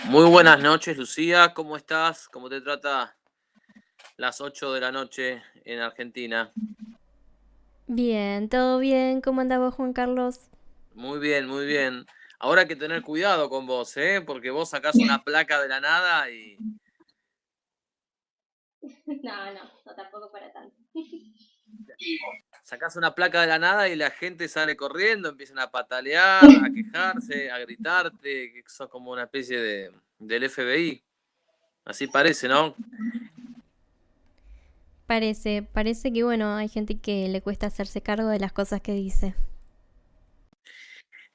Muy buenas noches, Lucía. ¿Cómo estás? ¿Cómo te trata las 8 de la noche en Argentina? Bien, todo bien. ¿Cómo andás vos, Juan Carlos? Muy bien, muy bien. Ahora hay que tener cuidado con vos, ¿eh? Porque vos sacás una placa de la nada y No, no, no tampoco para tanto. sacás una placa de la nada y la gente sale corriendo, empiezan a patalear, a quejarse, a gritarte, que sos como una especie del FBI. Así parece, ¿no? Parece que bueno, hay gente que le cuesta hacerse cargo de las cosas que dice.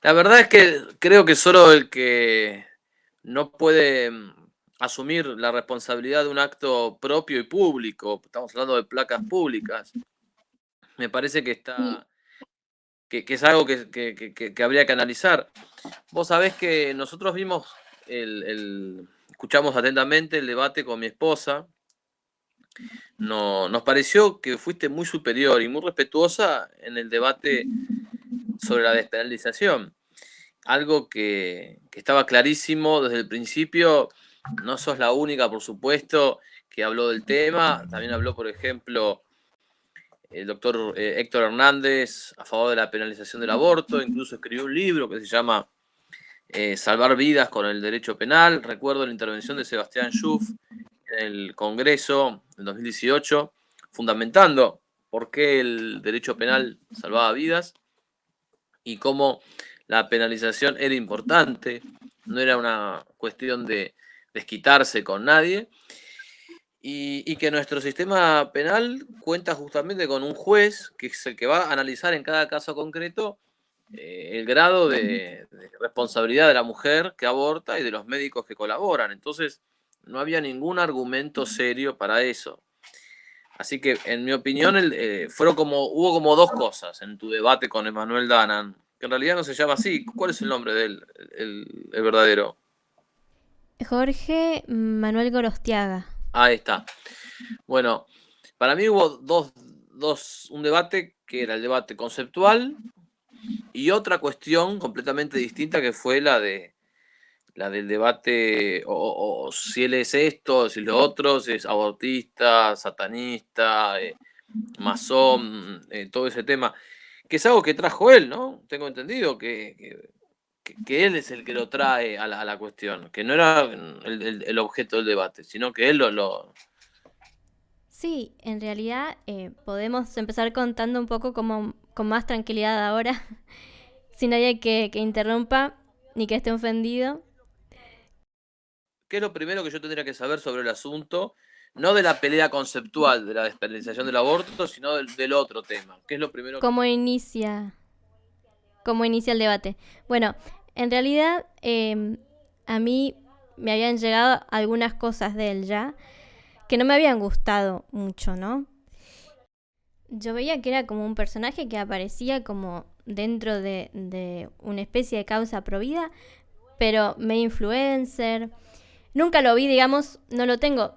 La verdad es que creo que solo el que no puede asumir la responsabilidad de un acto propio y público, estamos hablando de placas públicas, me parece que Y está que es algo que habría que analizar. Vos sabés que nosotros vimos escuchamos atentamente el debate con mi esposa. No, nos pareció que fuiste muy superior y muy respetuosa en el debate sobre la despenalización. Algo que estaba clarísimo desde el principio. No sos la única, por supuesto, que habló del tema. También habló, por ejemplo, el doctor Héctor Hernández a favor de la penalización del aborto. Incluso escribió un libro que se llama Salvar vidas con el derecho penal. Recuerdo la intervención de Sebastián Schuff en el Congreso en 2018, fundamentando por qué el derecho penal salvaba vidas y cómo la penalización era importante, no era una cuestión de desquitarse con nadie, y que nuestro sistema penal cuenta justamente con un juez que es el que va a analizar en cada caso concreto el grado de responsabilidad de la mujer que aborta y de los médicos que colaboran. Entonces, no había ningún argumento serio para eso. Así que, en mi opinión, hubo como dos cosas en tu debate con Emanuel Danan, que en realidad no se llama así. ¿Cuál es el nombre de él, el verdadero? Jorge Manuel Gorostiaga. Ahí está. Bueno, para mí hubo un debate que era el debate conceptual y otra cuestión completamente distinta que fue la del debate o si él es esto, si lo otro, si es abortista, satanista, masón, todo ese tema. Que es algo que trajo él, ¿no? Tengo entendido que él es el que lo trae a la cuestión, que no era el objeto del debate, sino que él lo... Sí, en realidad podemos empezar contando un poco como, con más tranquilidad ahora, sin nadie que interrumpa ni que esté ofendido. ¿Qué es lo primero que yo tendría que saber sobre el asunto? No de la pelea conceptual de la despenalización del aborto, sino del otro tema. ¿Qué es lo primero que... ¿Cómo inicia, cómo inicia el debate? Bueno, en realidad a mí me habían llegado algunas cosas de él ya, que no me habían gustado mucho, ¿no? Yo veía que era como un personaje que aparecía como dentro de una especie de causa provida, pero medio influencer. Nunca lo vi, digamos, no lo tengo,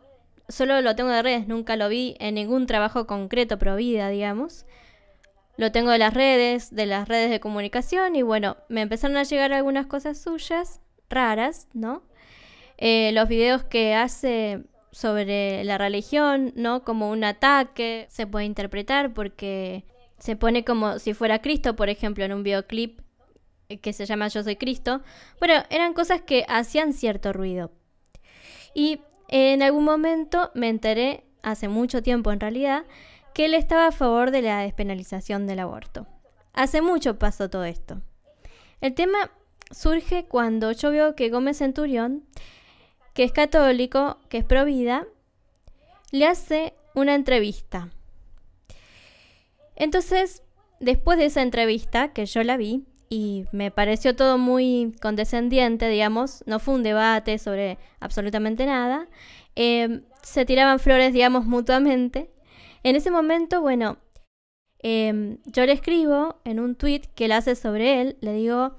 solo lo tengo de redes, nunca lo vi en ningún trabajo concreto provida, digamos. Lo tengo de las redes de comunicación y bueno, me empezaron a llegar algunas cosas suyas, raras, ¿no? Los videos que hace sobre la religión, ¿no? Como un ataque, se puede interpretar porque se pone como si fuera Cristo, por ejemplo, en un videoclip que se llama Yo soy Cristo. Bueno, eran cosas que hacían cierto ruido. Y en algún momento me enteré, hace mucho tiempo en realidad, que él estaba a favor de la despenalización del aborto. Hace mucho pasó todo esto. El tema surge cuando yo veo que Gómez Centurión, que es católico, que es pro vida, le hace una entrevista. Entonces, después de esa entrevista, que yo la vi, y me pareció todo muy condescendiente, digamos, no fue un debate sobre absolutamente nada, se tiraban flores, digamos, mutuamente. En ese momento, bueno, yo le escribo en un tweet que él hace sobre él, le digo,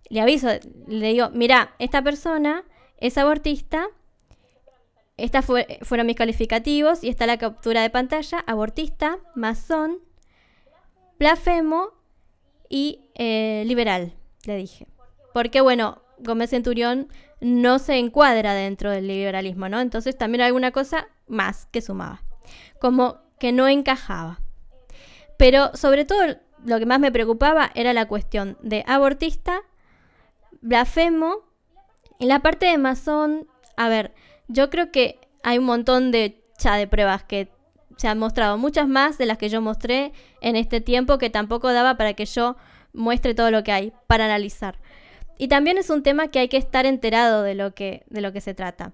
le aviso, le digo, mira, esta persona es abortista, fueron mis calificativos y está la captura de pantalla, abortista, masón, blasfemo y liberal, le dije. Porque bueno, Gómez Centurión no se encuadra dentro del liberalismo, ¿no? Entonces también alguna cosa más que sumaba, como que no encajaba. Pero sobre todo lo que más me preocupaba era la cuestión de abortista, blasfemo, y la parte de masón. A ver, yo creo que hay un montón de pruebas que se han mostrado, muchas más de las que yo mostré en este tiempo, que tampoco daba para que yo muestre todo lo que hay para analizar. Y también es un tema que hay que estar enterado de lo que se trata.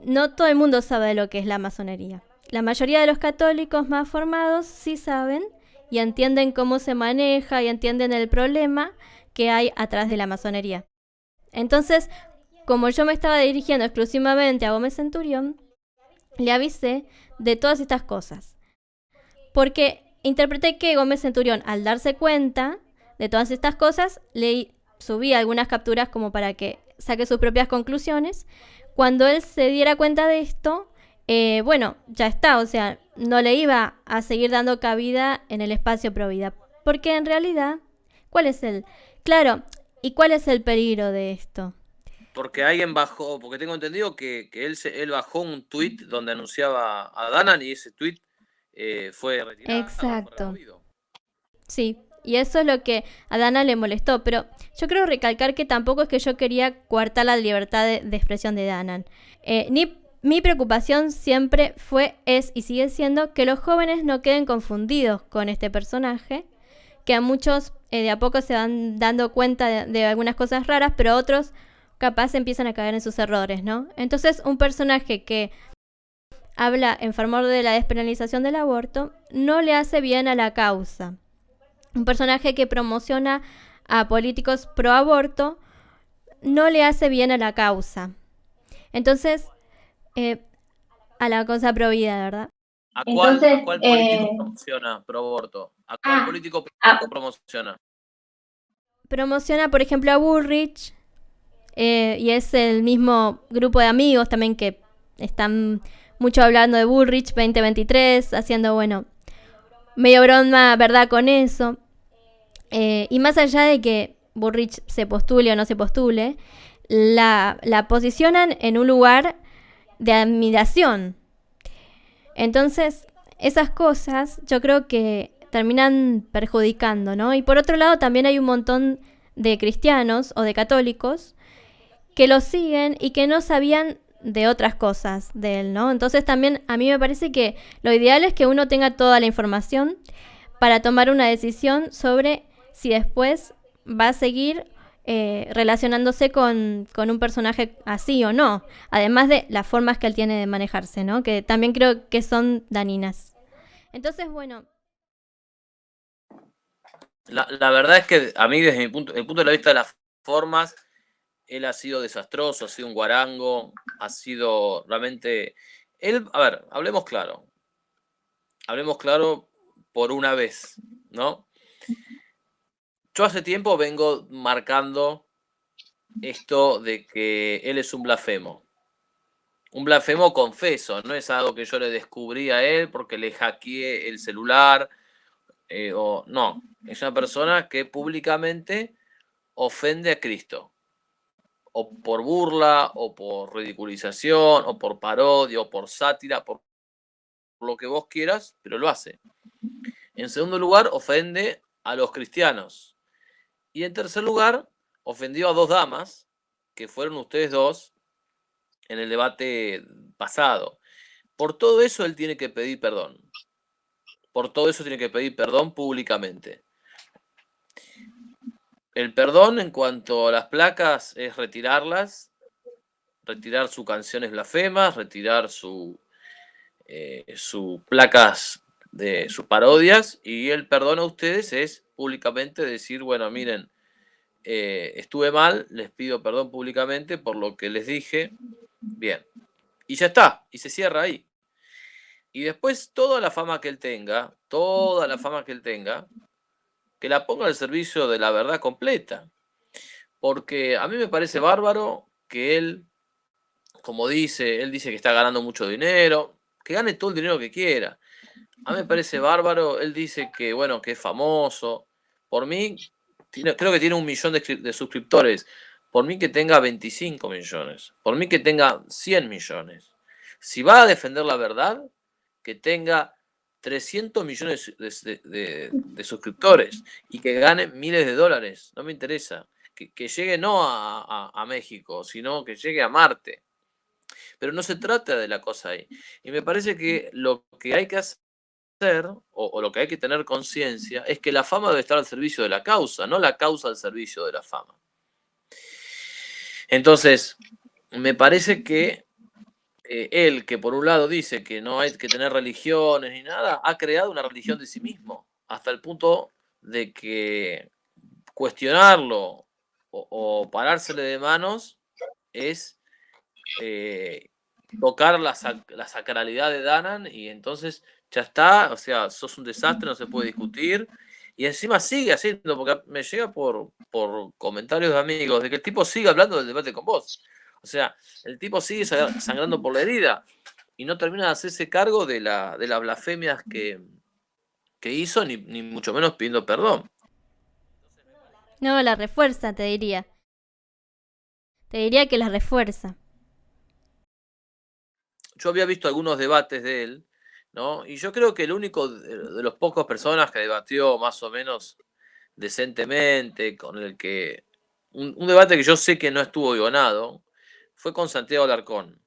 No todo el mundo sabe de lo que es la masonería. La mayoría de los católicos más formados sí saben y entienden cómo se maneja y entienden el problema que hay atrás de la masonería. Entonces, como yo me estaba dirigiendo exclusivamente a Gómez Centurión, le avisé de todas estas cosas. Porque interpreté que Gómez Centurión, al darse cuenta de todas estas cosas, le subí algunas capturas como para que saque sus propias conclusiones. Cuando él se diera cuenta de esto, bueno, ya está, o sea, no le iba a seguir dando cabida en el espacio Provida. Porque en realidad, ¿cuál es el peligro de esto? Porque alguien bajó, porque tengo entendido que él bajó un tuit donde anunciaba a Danan y ese tuit fue retirado. Exacto. Sí, y eso es lo que a Dana le molestó, pero yo creo recalcar que tampoco es que yo quería coartar la libertad de expresión de Danan. Mi preocupación siempre fue, es y sigue siendo que los jóvenes no queden confundidos con este personaje, que a muchos de a poco se van dando cuenta de algunas cosas raras, pero otros capaz empiezan a caer en sus errores, ¿no? Entonces, un personaje que habla en favor de la despenalización del aborto no le hace bien a la causa. Un personaje que promociona a políticos pro aborto no le hace bien a la causa. Entonces, a la cosa pro vida, ¿verdad? ¿A cuál político promociona pro aborto? ¿A cuál político promociona? Promociona, por ejemplo, a Bullrich, y es el mismo grupo de amigos también que están mucho hablando de Bullrich 2023, haciendo, bueno, medio broma, ¿verdad?, con eso. Y más allá de que Bullrich se postule o no se postule, la posicionan en un lugar de admiración. Entonces, esas cosas yo creo que terminan perjudicando, ¿no? Y por otro lado, también hay un montón de cristianos o de católicos que lo siguen y que no sabían de otras cosas de él, ¿no? Entonces también a mí me parece que lo ideal es que uno tenga toda la información para tomar una decisión sobre si después va a seguir relacionándose con un personaje así o no, además de las formas que él tiene de manejarse, ¿no? Que también creo que son dañinas. Entonces, bueno. La verdad es que a mí, desde el punto de vista de las formas, él ha sido desastroso, ha sido un guarango, ha sido realmente... A ver, hablemos claro por una vez, ¿no? Yo hace tiempo vengo marcando esto de que él es un blasfemo. Un blasfemo confeso, no es algo que yo le descubrí a él porque le hackeé el celular, no, es una persona que públicamente ofende a Cristo. O por burla, o por ridiculización, o por parodia, o por sátira, por lo que vos quieras, pero lo hace. En segundo lugar, ofende a los cristianos. Y en tercer lugar, ofendió a dos damas, que fueron ustedes dos, en el debate pasado. Por todo eso él tiene que pedir perdón. Por todo eso tiene que pedir perdón públicamente. El perdón en cuanto a las placas es retirarlas, retirar sus canciones blasfemas, retirar sus placas de sus parodias, y el perdón a ustedes es públicamente decir, bueno, miren, estuve mal, les pido perdón públicamente por lo que les dije, bien, y ya está, y se cierra ahí. Y después toda la fama que él tenga, que la ponga al servicio de la verdad completa. Porque a mí me parece bárbaro que él, como dice, él dice que está ganando mucho dinero, que gane todo el dinero que quiera. A mí me parece bárbaro, él dice que, bueno, que es famoso. Por mí, creo que tiene 1 millón de suscriptores. por mí que tenga 25 millones, por mí que tenga 100 millones. Si va a defender la verdad, que tenga 300 millones de suscriptores y que gane miles de dólares. No me interesa. Que llegue no a México, sino que llegue a Marte. Pero no se trata de la cosa ahí. Y me parece que lo que hay que hacer, o lo que hay que tener conciencia, es que la fama debe estar al servicio de la causa, no la causa al servicio de la fama. Entonces, me parece que él, que por un lado dice que no hay que tener religiones ni nada, ha creado una religión de sí mismo, hasta el punto de que cuestionarlo o parársele de manos es tocar la sacralidad de Danan, y entonces ya está, o sea, sos un desastre, no se puede discutir. Y encima sigue haciendo, porque me llega por comentarios de amigos, de que el tipo sigue hablando del debate con vos. O sea, el tipo sigue sangrando por la herida y no termina de hacerse cargo de las blasfemias que hizo, ni mucho menos pidiendo perdón. No, la refuerza, te diría. Te diría que la refuerza. Yo había visto algunos debates de él, ¿no? Y yo creo que el único de los pocos personas que debatió más o menos decentemente, con el que un debate que yo sé que no estuvo guionado, fue con Santiago Alarcón.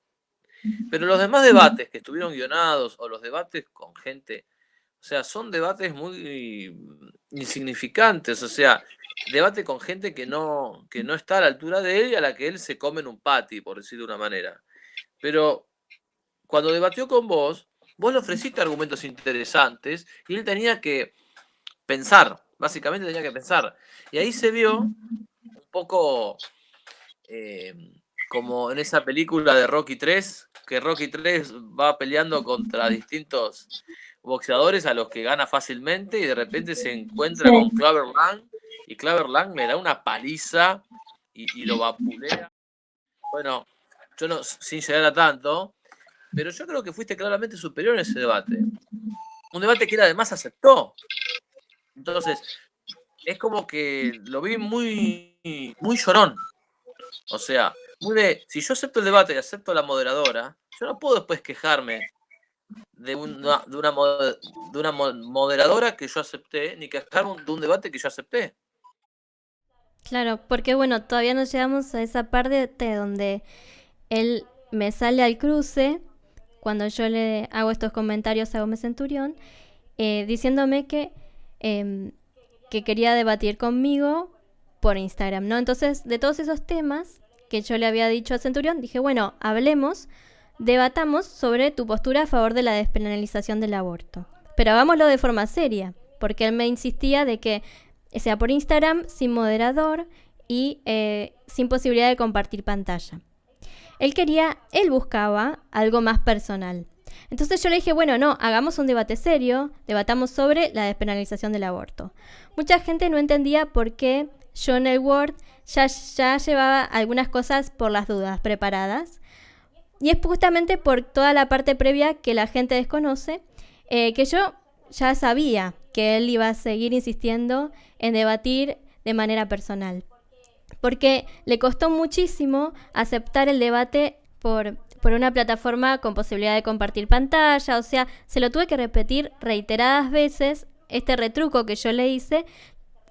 Pero los demás debates que estuvieron guionados, o los debates con gente, o sea, son debates muy insignificantes, o sea, debate con gente que no está a la altura de él y a la que él se come en un patty, por decirlo de una manera. Pero cuando debatió con vos le ofreciste argumentos interesantes y él tenía que pensar, básicamente tenía que pensar. Y ahí se vio un poco como en esa película de Rocky 3, que Rocky 3 va peleando contra distintos boxeadores a los que gana fácilmente y de repente se encuentra con Clubber Lang y Clubber Lang le da una paliza y lo vapulea. Bueno, yo no, sin llegar a tanto, pero yo creo que fuiste claramente superior en ese debate. Un debate que él además aceptó. Entonces, es como que lo vi muy llorón. O sea, si yo acepto el debate y acepto a la moderadora, yo no puedo después quejarme de una moderadora que yo acepté, ni quejarme de un debate que yo acepté. Claro, porque bueno, todavía no llegamos a esa parte donde él me sale al cruce cuando yo le hago estos comentarios a Gómez Centurión, diciéndome que quería debatir conmigo por Instagram, ¿no? Entonces, de todos esos temas que yo le había dicho a Centurión, dije, bueno, hablemos, debatamos sobre tu postura a favor de la despenalización del aborto. Pero hagámoslo de forma seria, porque él me insistía de que sea por Instagram, sin moderador y sin posibilidad de compartir pantalla. Él buscaba algo más personal. Entonces yo le dije, bueno, no, hagamos un debate serio, debatamos sobre la despenalización del aborto. Mucha gente no entendía por qué yo en el Word ya llevaba algunas cosas por las dudas preparadas. Y es justamente por toda la parte previa que la gente desconoce, que yo ya sabía que él iba a seguir insistiendo en debatir de manera personal. Porque le costó muchísimo aceptar el debate por una plataforma con posibilidad de compartir pantalla. O sea, se lo tuve que repetir reiteradas veces. Este retruco que yo le hice,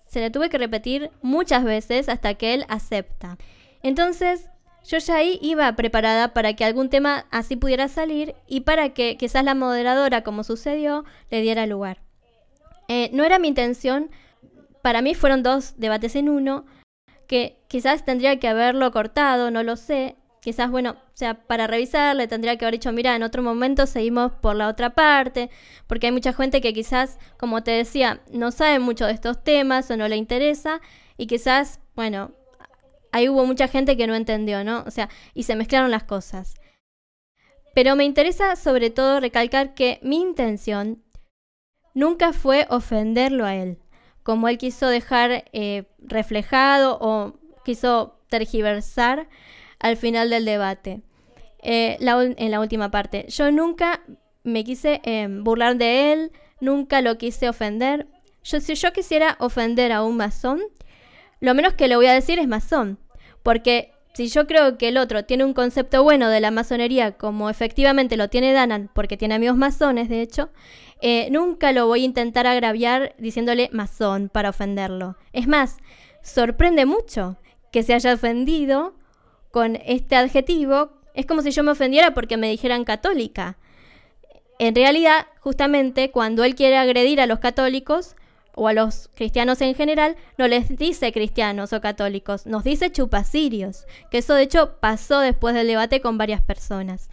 se lo tuve que repetir muchas veces hasta que él acepta. Entonces, yo ya ahí iba preparada para que algún tema así pudiera salir y para que quizás la moderadora, como sucedió, le diera lugar. No era mi intención. Para mí fueron 2 debates en uno, que quizás tendría que haberlo cortado, no lo sé. Quizás, bueno, o sea, para revisar le tendría que haber dicho, mira, en otro momento seguimos por la otra parte, porque hay mucha gente que quizás, como te decía, no sabe mucho de estos temas o no le interesa, y quizás, bueno, ahí hubo mucha gente que no entendió, ¿no? O sea, y se mezclaron las cosas. Pero me interesa sobre todo recalcar que mi intención nunca fue ofenderlo a él, como él quiso dejar reflejado o quiso tergiversar al final del debate. En la última parte, yo nunca me quise burlar de él, nunca lo quise ofender. Si yo quisiera ofender a un masón, lo menos que le voy a decir es masón, Porque si yo creo que el otro tiene un concepto bueno de la masonería, como efectivamente lo tiene Danan, porque tiene amigos masones, de hecho, nunca lo voy a intentar agraviar diciéndole masón para ofenderlo. Es más, sorprende mucho que se haya ofendido con este adjetivo. Es como si yo me ofendiera porque me dijeran católica. En realidad, justamente, cuando él quiere agredir a los católicos o a los cristianos en general, no les dice cristianos o católicos, nos dice chupacirios, que eso de hecho pasó después del debate con varias personas.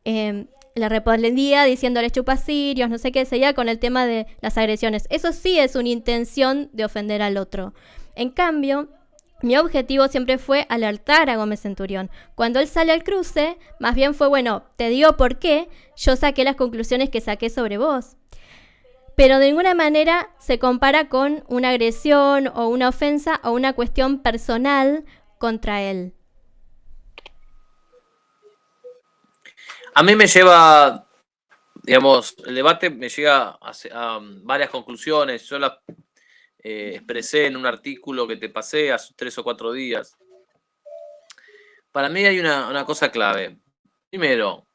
Le respondía diciéndoles chupacirios, no sé qué, seguía con el tema de las agresiones. Eso sí es una intención de ofender al otro. En cambio, mi objetivo siempre fue alertar a Gómez Centurión. Cuando él sale al cruce, más bien fue, bueno, te digo por qué, yo saqué las conclusiones que saqué sobre vos. Pero de ninguna manera se compara con una agresión o una ofensa o una cuestión personal contra él. A mí me lleva, digamos, el debate me llega a varias conclusiones. Yo las expresé en un artículo que te pasé hace 3 o 4 días. Para mí hay una cosa clave. Primero,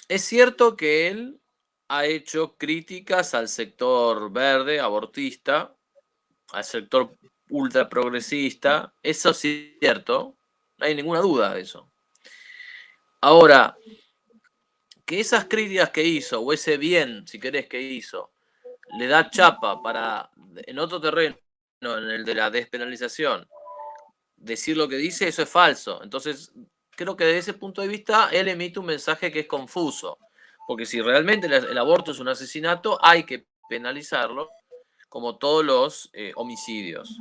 es cierto que él ha hecho críticas al sector verde, abortista, al sector ultra progresista. Eso sí es cierto, no hay ninguna duda de eso. Ahora, que esas críticas que hizo, o ese bien, si querés, que hizo, le da chapa para, en otro terreno, en el de la despenalización, decir lo que dice, eso es falso. Entonces, creo que desde ese punto de vista, él emite un mensaje que es confuso. Porque si realmente el aborto es un asesinato, hay que penalizarlo como todos los homicidios.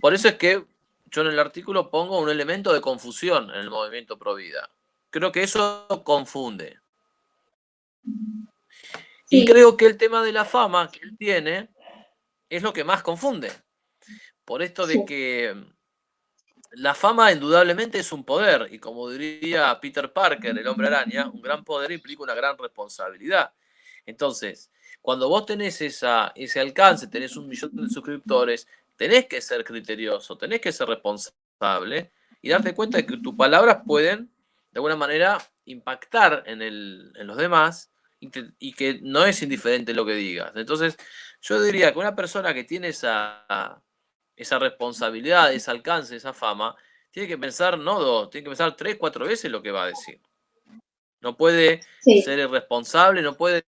Por eso es que yo en el artículo pongo un elemento de confusión en el movimiento pro vida. Creo que eso confunde. Sí. Y creo que el tema de la fama que él tiene es lo que más confunde. Por esto de que la fama indudablemente es un poder, y como diría Peter Parker, el hombre araña, un gran poder implica una gran responsabilidad. Entonces, cuando vos tenés ese alcance, tenés 1 millón de suscriptores, tenés que ser criterioso, tenés que ser responsable y darte cuenta de que tus palabras pueden, de alguna manera, impactar en los demás y que no es indiferente lo que digas. Entonces, yo diría que una persona que tiene esa responsabilidad, ese alcance, esa fama, tiene que pensar no 2, tiene que pensar 3, 4 veces lo que va a decir. No puede ser irresponsable, no puede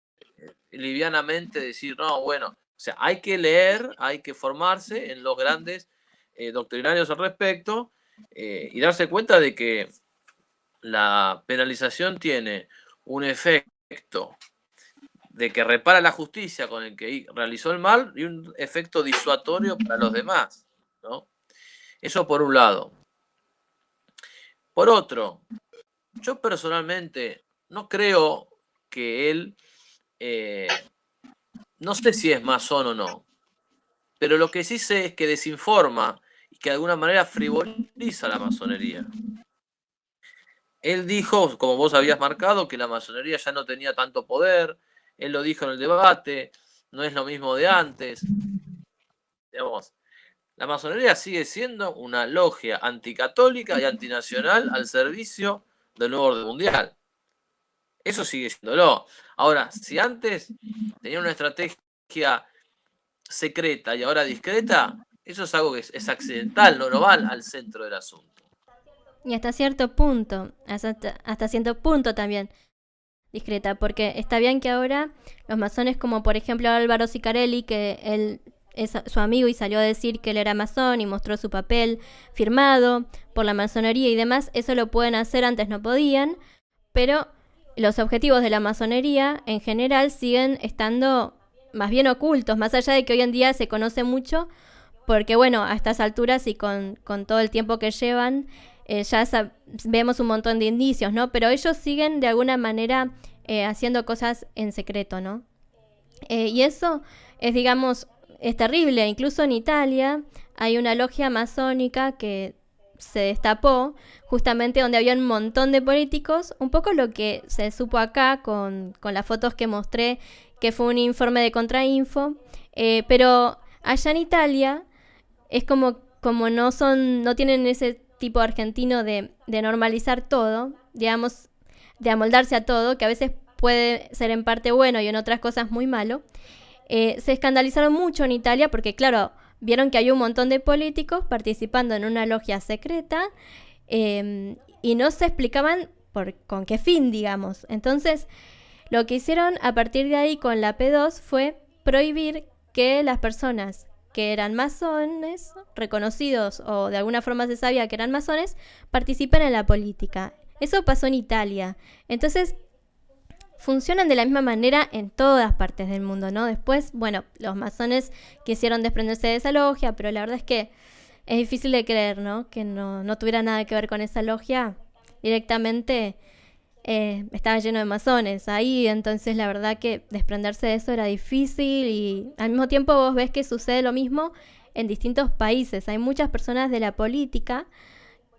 livianamente decir, no, bueno, o sea, hay que leer, hay que formarse en los grandes doctrinarios al respecto y darse cuenta de que la penalización tiene un efecto de que repara la justicia con el que realizó el mal y un efecto disuasorio para los demás, ¿no? Eso por un lado. Por otro, yo personalmente no creo que él, no sé si es masón o no, pero lo que sí sé es que desinforma y que de alguna manera frivoliza la masonería. Él dijo, como vos habías marcado, que la masonería ya no tenía tanto poder. Él lo dijo en el debate, no es lo mismo de antes. Digamos, la masonería sigue siendo una logia anticatólica y antinacional al servicio del nuevo orden mundial. Eso sigue siéndolo. Ahora, si antes tenía una estrategia secreta y ahora discreta, eso es algo que es accidental, no va al centro del asunto. Y hasta cierto punto también discreta, porque está bien que ahora los masones, como por ejemplo Álvaro Sicarelli, que él es su amigo y salió a decir que él era masón y mostró su papel firmado por la masonería y demás, eso lo pueden hacer, antes no podían, pero los objetivos de la masonería en general siguen estando más bien ocultos, más allá de que hoy en día se conoce mucho, porque bueno, a estas alturas y con todo el tiempo que llevan, ya vemos un montón de indicios, ¿no? Pero ellos siguen de alguna manera haciendo cosas en secreto, ¿no? Y eso es, digamos, es terrible. Incluso en Italia hay una logia masónica que se destapó justamente donde había un montón de políticos, un poco lo que se supo acá con las fotos que mostré, que fue un informe de Contrainfo, pero allá en Italia es como como no tienen ese tipo argentino de normalizar todo, digamos, de amoldarse a todo, que a veces puede ser en parte bueno y en otras cosas muy malo, se escandalizaron mucho en Italia porque, claro, vieron que había un montón de políticos participando en una logia secreta y no se explicaban con qué fin, digamos. Entonces, lo que hicieron a partir de ahí con la P2 fue prohibir que las personas que eran masones, reconocidos o de alguna forma se sabía que eran masones, participen en la política. Eso pasó en Italia. Entonces, funcionan de la misma manera en todas partes del mundo, ¿no? Después, bueno, los masones quisieron desprenderse de esa logia, pero la verdad es que es difícil de creer, ¿no? Que no tuviera nada que ver con esa logia. Directamente estaba lleno de masones ahí, entonces la verdad que desprenderse de eso era difícil y al mismo tiempo vos ves que sucede lo mismo en distintos países. Hay muchas personas de la política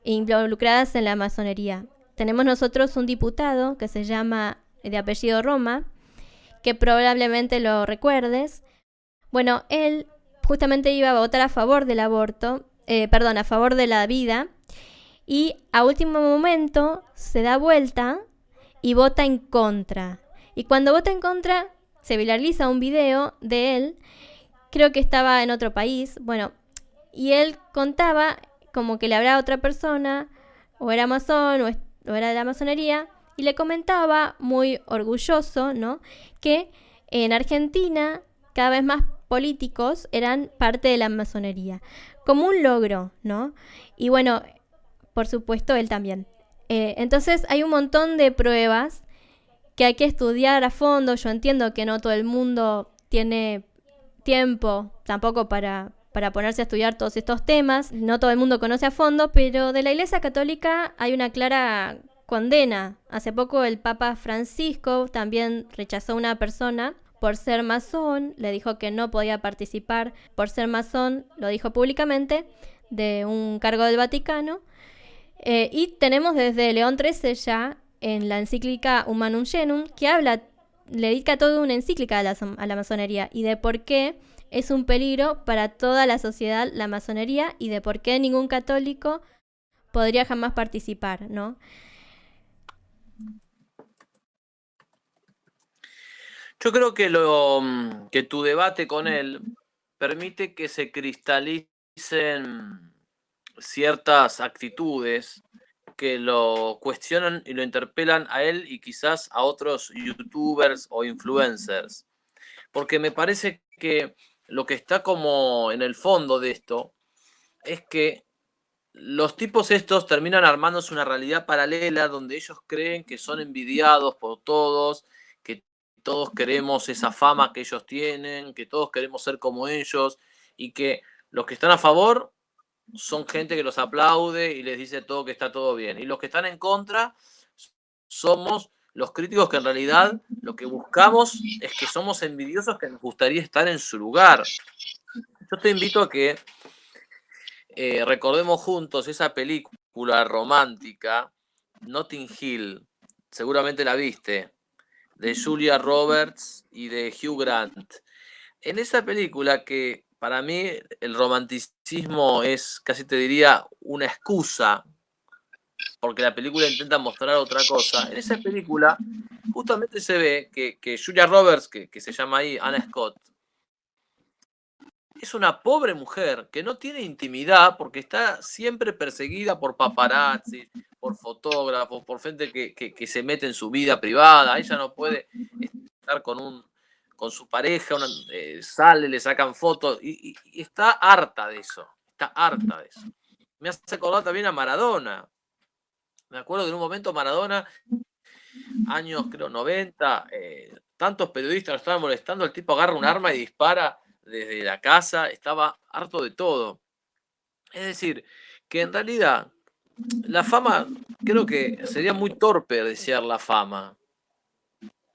involucradas en la masonería. Tenemos nosotros un diputado que se llama, de apellido Roma, que probablemente lo recuerdes. Bueno, él justamente iba a votar a favor del aborto, a favor de la vida, y a último momento se da vuelta y vota en contra. Y cuando vota en contra, se viraliza un video de él, creo que estaba en otro país, bueno, y él contaba como que le hablaba a otra persona, o era masón, o era de la masonería, y le comentaba, muy orgulloso, ¿no?, que en Argentina cada vez más políticos eran parte de la masonería, como un logro, ¿no? Y bueno, por supuesto, él también. Entonces hay un montón de pruebas que hay que estudiar a fondo. Yo entiendo que no todo el mundo tiene tiempo tampoco para ponerse a estudiar todos estos temas. No todo el mundo conoce a fondo, pero de la Iglesia Católica hay una clara condena. Hace poco el Papa Francisco también rechazó a una persona por ser masón, le dijo que no podía participar por ser masón, lo dijo públicamente, de un cargo del Vaticano. Y tenemos desde León XIII ya en la encíclica Humanum Genum, que le dedica toda una encíclica a la masonería y de por qué es un peligro para toda la sociedad la masonería y de por qué ningún católico podría jamás participar, ¿no? Yo creo que tu debate con él permite que se cristalicen ciertas actitudes que lo cuestionan y lo interpelan a él y quizás a otros youtubers o influencers. Porque me parece que lo que está como en el fondo de esto es que los tipos estos terminan armándose una realidad paralela donde ellos creen que son envidiados por todos, que todos queremos esa fama que ellos tienen, que todos queremos ser como ellos y que los que están a favor son gente que los aplaude y les dice todo que está todo bien. Y los que están en contra somos los críticos que en realidad lo que buscamos es que somos envidiosos que nos gustaría estar en su lugar. Yo te invito a que recordemos juntos esa película romántica, Notting Hill, seguramente la viste, de Julia Roberts y de Hugh Grant. En esa película, que para mí el romanticismo es, casi te diría, una excusa, porque la película intenta mostrar otra cosa, en esa película justamente se ve que Julia Roberts, que se llama ahí Anna Scott, es una pobre mujer que no tiene intimidad porque está siempre perseguida por paparazzi, por fotógrafos, por gente que se mete en su vida privada. Ella no puede estar con su pareja, sale, le sacan fotos y está harta de eso. Está harta de eso. Me hace acordar también a Maradona. Me acuerdo que en un momento Maradona, años creo 90, tantos periodistas lo estaban molestando, el tipo agarra un arma y dispara desde la casa, estaba harto de todo. Es decir, que en realidad la fama, creo que sería muy torpe desear la fama.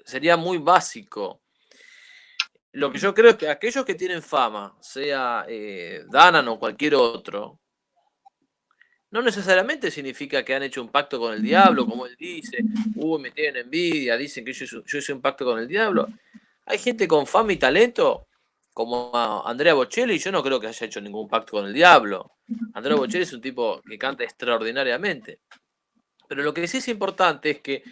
Sería muy básico. Lo que yo creo es que aquellos que tienen fama, sea Danan o cualquier otro, no necesariamente significa que han hecho un pacto con el diablo, como él dice, me tienen envidia, dicen que yo hice un pacto con el diablo. Hay gente con fama y talento como a Andrea Bocelli, yo no creo que haya hecho ningún pacto con el diablo. Andrea Bocelli es un tipo que canta extraordinariamente. Pero lo que sí es importante es que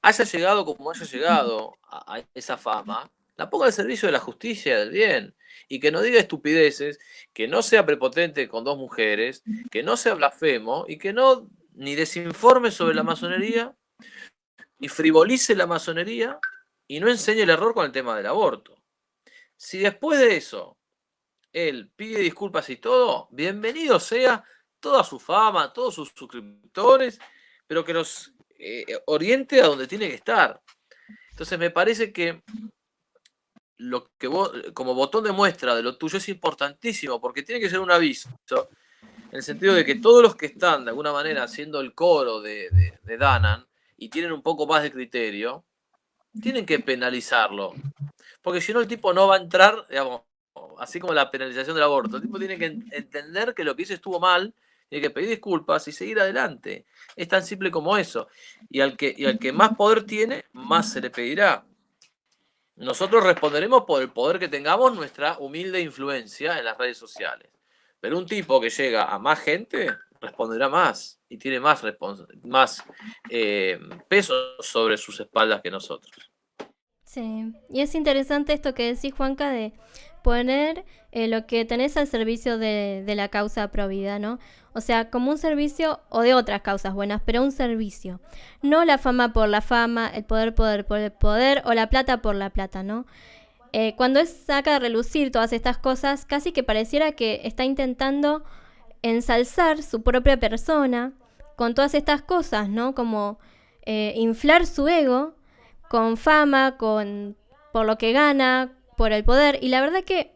haya llegado como haya llegado a esa fama, la ponga al servicio de la justicia y del bien. Y que no diga estupideces, que no sea prepotente con dos mujeres, que no sea blasfemo y que no ni desinforme sobre la masonería, ni frivolice la masonería y no enseñe el error con el tema del aborto. Si después de eso él pide disculpas y todo, bienvenido sea toda su fama, todos sus suscriptores, pero que los oriente a donde tiene que estar. Entonces me parece que lo que vos, como botón de muestra de lo tuyo, es importantísimo, porque tiene que ser un aviso, en el sentido de que todos los que están de alguna manera haciendo el coro de Danan y tienen un poco más de criterio, tienen que penalizarlo. Porque si no, el tipo no va a entrar, digamos, así como la penalización del aborto. El tipo tiene que entender que lo que hizo estuvo mal, tiene que pedir disculpas y seguir adelante. Es tan simple como eso. Y al que más poder tiene, más se le pedirá. Nosotros responderemos por el poder que tengamos, nuestra humilde influencia en las redes sociales. Pero un tipo que llega a más gente responderá más y tiene más peso sobre sus espaldas que nosotros. Sí, y es interesante esto que decís, Juanca, de poner lo que tenés al servicio de la causa pro vida, ¿no? O sea, como un servicio o de otras causas buenas, pero un servicio. No la fama por la fama, el poder por el poder o la plata por la plata, ¿no? Cuando él saca a relucir todas estas cosas, casi que pareciera que está intentando ensalzar su propia persona con todas estas cosas, ¿no? Como inflar su ego con fama, por lo que gana, por el poder. Y la verdad que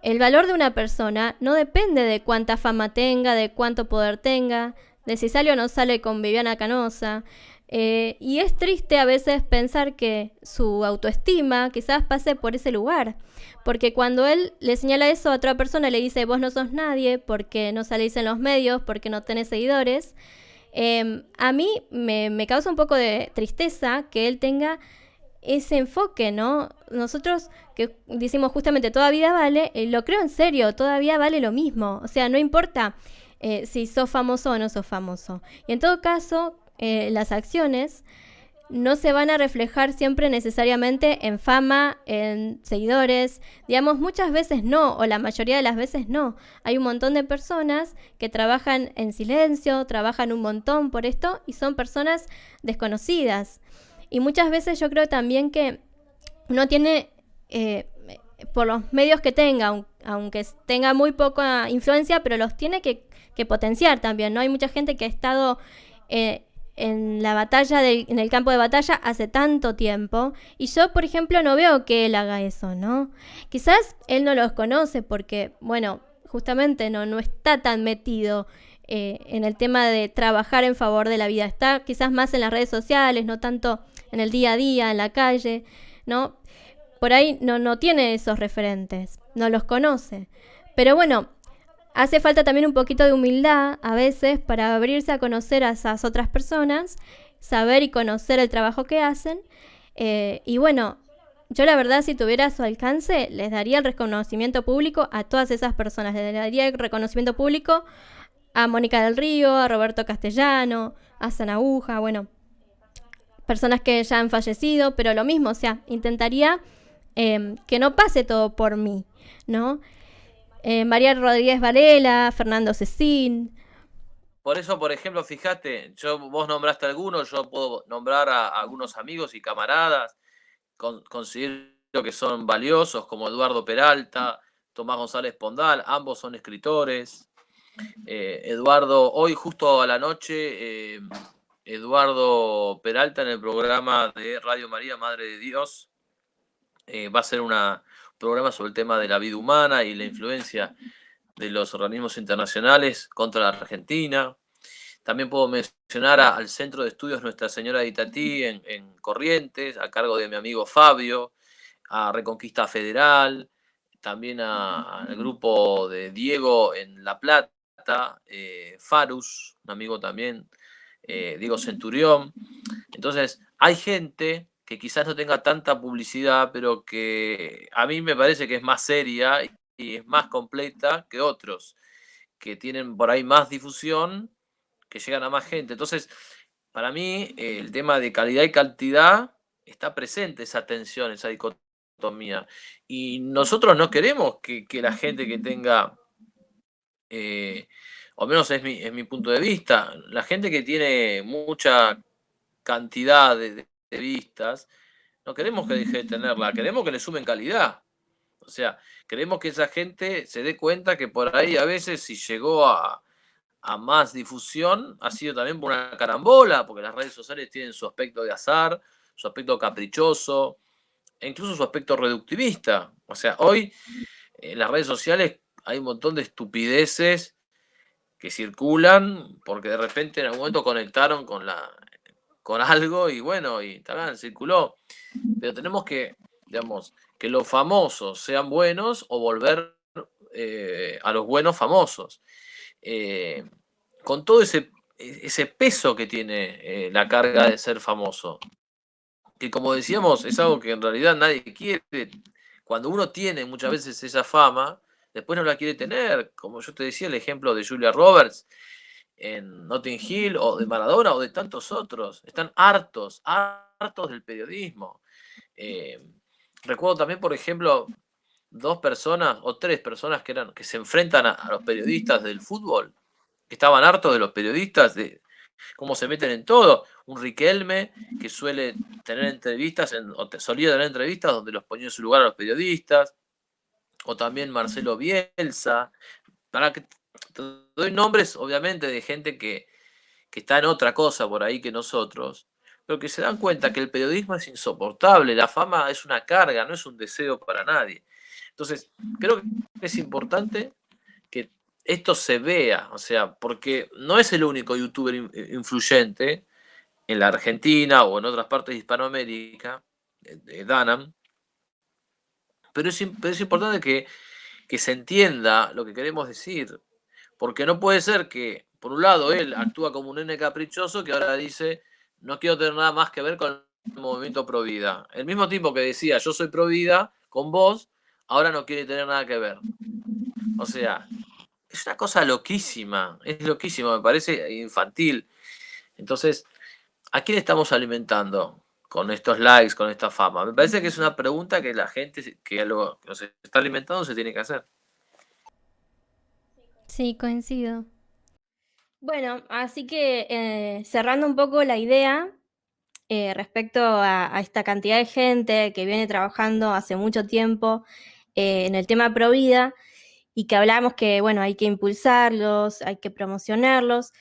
el valor de una persona no depende de cuánta fama tenga, de cuánto poder tenga, de si sale o no sale con Viviana Canosa. Y es triste a veces pensar que su autoestima quizás pase por ese lugar. Porque cuando él le señala eso a otra persona, le dice, vos no sos nadie, porque no salís en los medios, porque no tenés seguidores. A mí me causa un poco de tristeza que él tenga ese enfoque, ¿no? Nosotros que decimos justamente toda vida vale, lo creo en serio, todavía vale lo mismo. O sea, no importa si sos famoso o no sos famoso. Y en todo caso, las acciones no se van a reflejar siempre necesariamente en fama, en seguidores. Digamos, muchas veces no, o la mayoría de las veces no. Hay un montón de personas que trabajan en silencio, trabajan un montón por esto y son personas desconocidas. Y muchas veces yo creo también que uno tiene, por los medios que tenga, aunque tenga muy poca influencia, pero los tiene que potenciar también, ¿no? Hay mucha gente que ha estado en la batalla, en el campo de batalla hace tanto tiempo, y yo, por ejemplo, no veo que él haga eso, ¿no? Quizás él no los conoce porque, bueno, justamente no está tan metido en el tema de trabajar en favor de la vida. Está quizás más en las redes sociales, no tanto en el día a día, en la calle, ¿no? Por ahí no tiene esos referentes, no los conoce. Pero bueno, hace falta también un poquito de humildad a veces para abrirse a conocer a esas otras personas, saber y conocer el trabajo que hacen. Y bueno, yo la verdad, si tuviera a su alcance, les daría el reconocimiento público a todas esas personas. Les daría el reconocimiento público a Mónica del Río, a Roberto Castellano, a Sanaúja, bueno, personas que ya han fallecido, pero lo mismo, o sea, intentaría que no pase todo por mí, ¿no? María Rodríguez Varela, Fernando Cecín. Por eso, por ejemplo, fíjate, vos nombraste a algunos, yo puedo nombrar a algunos amigos y camaradas, considero que son valiosos, como Eduardo Peralta, Tomás González Pondal, ambos son escritores. Eduardo, hoy justo a la noche, Eduardo Peralta en el programa de Radio María, Madre de Dios, va a ser un programa sobre el tema de la vida humana y la influencia de los organismos internacionales contra la Argentina. También puedo mencionar al Centro de Estudios Nuestra Señora de Itatí en Corrientes, a cargo de mi amigo Fabio, a Reconquista Federal, también al grupo de Diego en La Plata, Farus, un amigo también, Diego Centurión. Entonces, hay gente que quizás no tenga tanta publicidad, pero que a mí me parece que es más seria y es más completa que otros, que tienen por ahí más difusión, que llegan a más gente. Entonces, para mí, el tema de calidad y cantidad está presente, esa tensión, esa dicotomía. Y nosotros no queremos que la gente que tenga, o menos es mi punto de vista, la gente que tiene mucha cantidad de vistas, no queremos que deje de tenerla, queremos que le sumen calidad. O sea, queremos que esa gente se dé cuenta que por ahí a veces si llegó a más difusión ha sido también por una carambola, porque las redes sociales tienen su aspecto de azar, su aspecto caprichoso, e incluso su aspecto reductivista. O sea, hoy en las redes sociales hay un montón de estupideces que circulan porque de repente en algún momento conectaron con algo y bueno, y tal, circuló. Pero tenemos que, digamos, que los famosos sean buenos o volver a los buenos famosos. Eh, con todo ese peso que tiene la carga de ser famoso, que como decíamos, es algo que en realidad nadie quiere. Cuando uno tiene muchas veces esa fama, después no la quiere tener. Como yo te decía, el ejemplo de Julia Roberts en Notting Hill, o de Maradona, o de tantos otros. Están hartos, hartos del periodismo. Eh, recuerdo también, por ejemplo, dos personas o tres personas que se enfrentan a los periodistas del fútbol, que estaban hartos de los periodistas, de cómo se meten en todo. Un Riquelme que suele tener entrevistas, solía tener entrevistas donde los ponía en su lugar a los periodistas, o también Marcelo Bielsa. Para que te doy nombres, obviamente, de gente que está en otra cosa por ahí que nosotros, pero que se dan cuenta que el periodismo es insoportable, la fama es una carga, no es un deseo para nadie. Entonces, creo que es importante que esto se vea, o sea, porque no es el único youtuber influyente en la Argentina o en otras partes de Hispanoamérica, Danam, pero es importante que se entienda lo que queremos decir, porque no puede ser que, por un lado, él actúa como un nene caprichoso que ahora dice, no quiero tener nada más que ver con el movimiento pro vida. El mismo tipo que decía, yo soy pro vida con vos, ahora no quiere tener nada que ver. O sea, es una cosa loquísima, es loquísimo, me parece infantil. Entonces, ¿a quién estamos alimentando con estos likes, con esta fama? Me parece que es una pregunta que la gente que nos está alimentando se tiene que hacer. Sí, coincido. Bueno, así que cerrando un poco la idea respecto a esta cantidad de gente que viene trabajando hace mucho tiempo en el tema Provida y que hablamos que, bueno, hay que impulsarlos, hay que promocionarlos.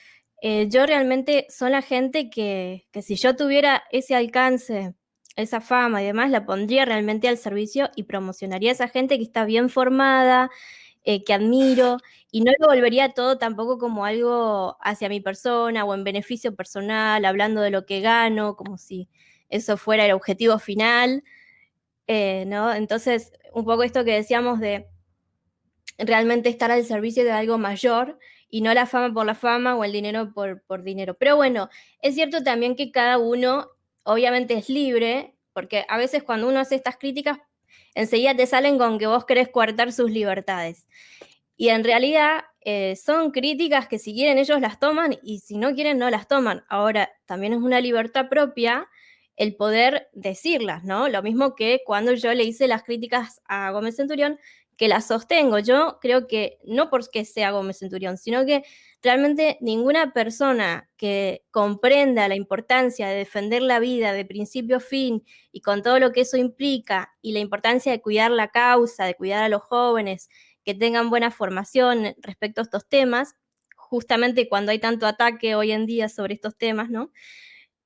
Yo realmente son la gente que si yo tuviera ese alcance, esa fama y demás, la pondría realmente al servicio y promocionaría a esa gente que está bien formada, que admiro, y no lo volvería todo tampoco como algo hacia mi persona o en beneficio personal, hablando de lo que gano, como si eso fuera el objetivo final, ¿no? Entonces, un poco esto que decíamos de realmente estar al servicio de algo mayor y no la fama por la fama o el dinero por dinero. Pero bueno, es cierto también que cada uno obviamente es libre, porque a veces cuando uno hace estas críticas, enseguida te salen con que vos querés coartar sus libertades. Y en realidad son críticas que si quieren ellos las toman y si no quieren no las toman. Ahora, también es una libertad propia el poder decirlas, ¿no? Lo mismo que cuando yo le hice las críticas a Gómez Centurión, que las sostengo. Yo creo que no porque sea Gómez Centurión, sino que realmente ninguna persona que comprenda la importancia de defender la vida de principio a fin y con todo lo que eso implica y la importancia de cuidar la causa, de cuidar a los jóvenes, que tengan buena formación respecto a estos temas, justamente cuando hay tanto ataque hoy en día sobre estos temas, ¿no?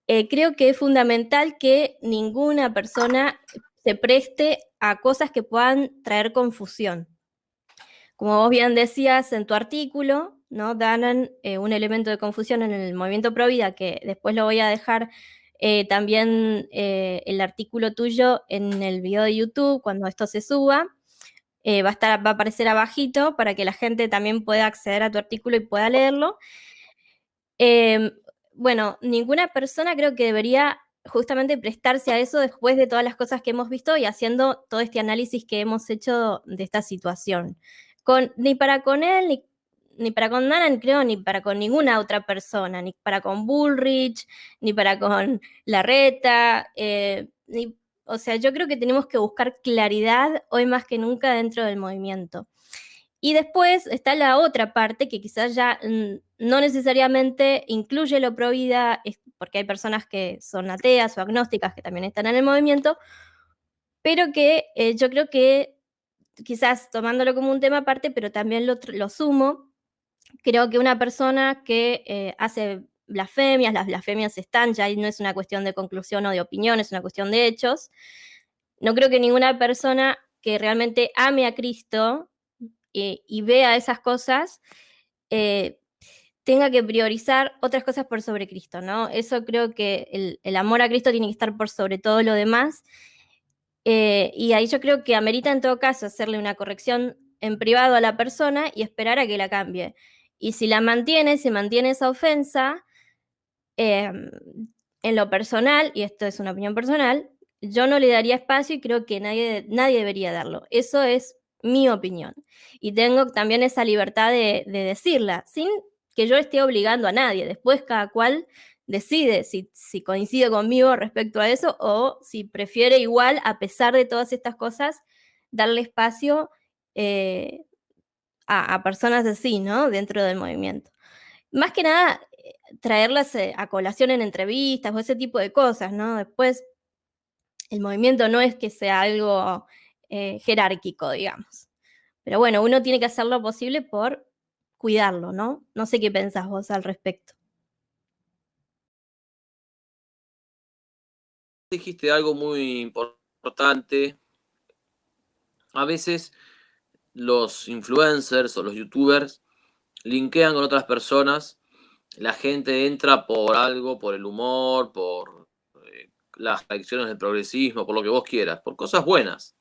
Creo que es fundamental que ninguna persona se preste a cosas que puedan traer confusión. Como vos bien decías en tu artículo, ¿no? Dan un elemento de confusión en el movimiento Provida, que después lo voy a dejar también el artículo tuyo en el video de YouTube cuando esto se suba. Va a aparecer abajito para que la gente también pueda acceder a tu artículo y pueda leerlo. Bueno, ninguna persona creo que debería justamente prestarse a eso después de todas las cosas que hemos visto y haciendo todo este análisis que hemos hecho de esta situación. Ni para con él, ni para con Dana, creo, ni para con ninguna otra persona, ni para con Bullrich, ni para con Larreta, o sea, yo creo que tenemos que buscar claridad hoy más que nunca dentro del movimiento. Y después está la otra parte que quizás ya no necesariamente incluye lo pro vida, porque hay personas que son ateas o agnósticas que también están en el movimiento, pero que yo creo que quizás tomándolo como un tema aparte, pero también lo sumo, creo que una persona que hace blasfemias, las blasfemias están, ya ahí no es una cuestión de conclusión o de opinión, es una cuestión de hechos. No creo que ninguna persona que realmente ame a Cristo y vea esas cosas, tenga que priorizar otras cosas por sobre Cristo, ¿no? Eso creo que el amor a Cristo tiene que estar por sobre todo lo demás. Y ahí yo creo que amerita en todo caso hacerle una corrección en privado a la persona y esperar a que la cambie. Y si la mantiene, si mantiene esa ofensa, en lo personal, y esto es una opinión personal, yo no le daría espacio y creo que nadie debería darlo. Eso es mi opinión. Y tengo también esa libertad de decirla, sin que yo esté obligando a nadie. Después cada cual decide si coincide conmigo respecto a eso o si prefiere igual, a pesar de todas estas cosas, darle espacio a personas así, ¿no? Dentro del movimiento. Más que nada, traerlas a colación en entrevistas o ese tipo de cosas, ¿no? Después, el movimiento no es que sea algo jerárquico, digamos. Pero bueno, uno tiene que hacer lo posible por cuidarlo, ¿no? No sé qué pensás vos al respecto. Dijiste algo muy importante. A veces los influencers o los youtubers linkean con otras personas. La gente entra por algo, por el humor, por las lecciones del progresismo, por lo que vos quieras, por cosas buenas.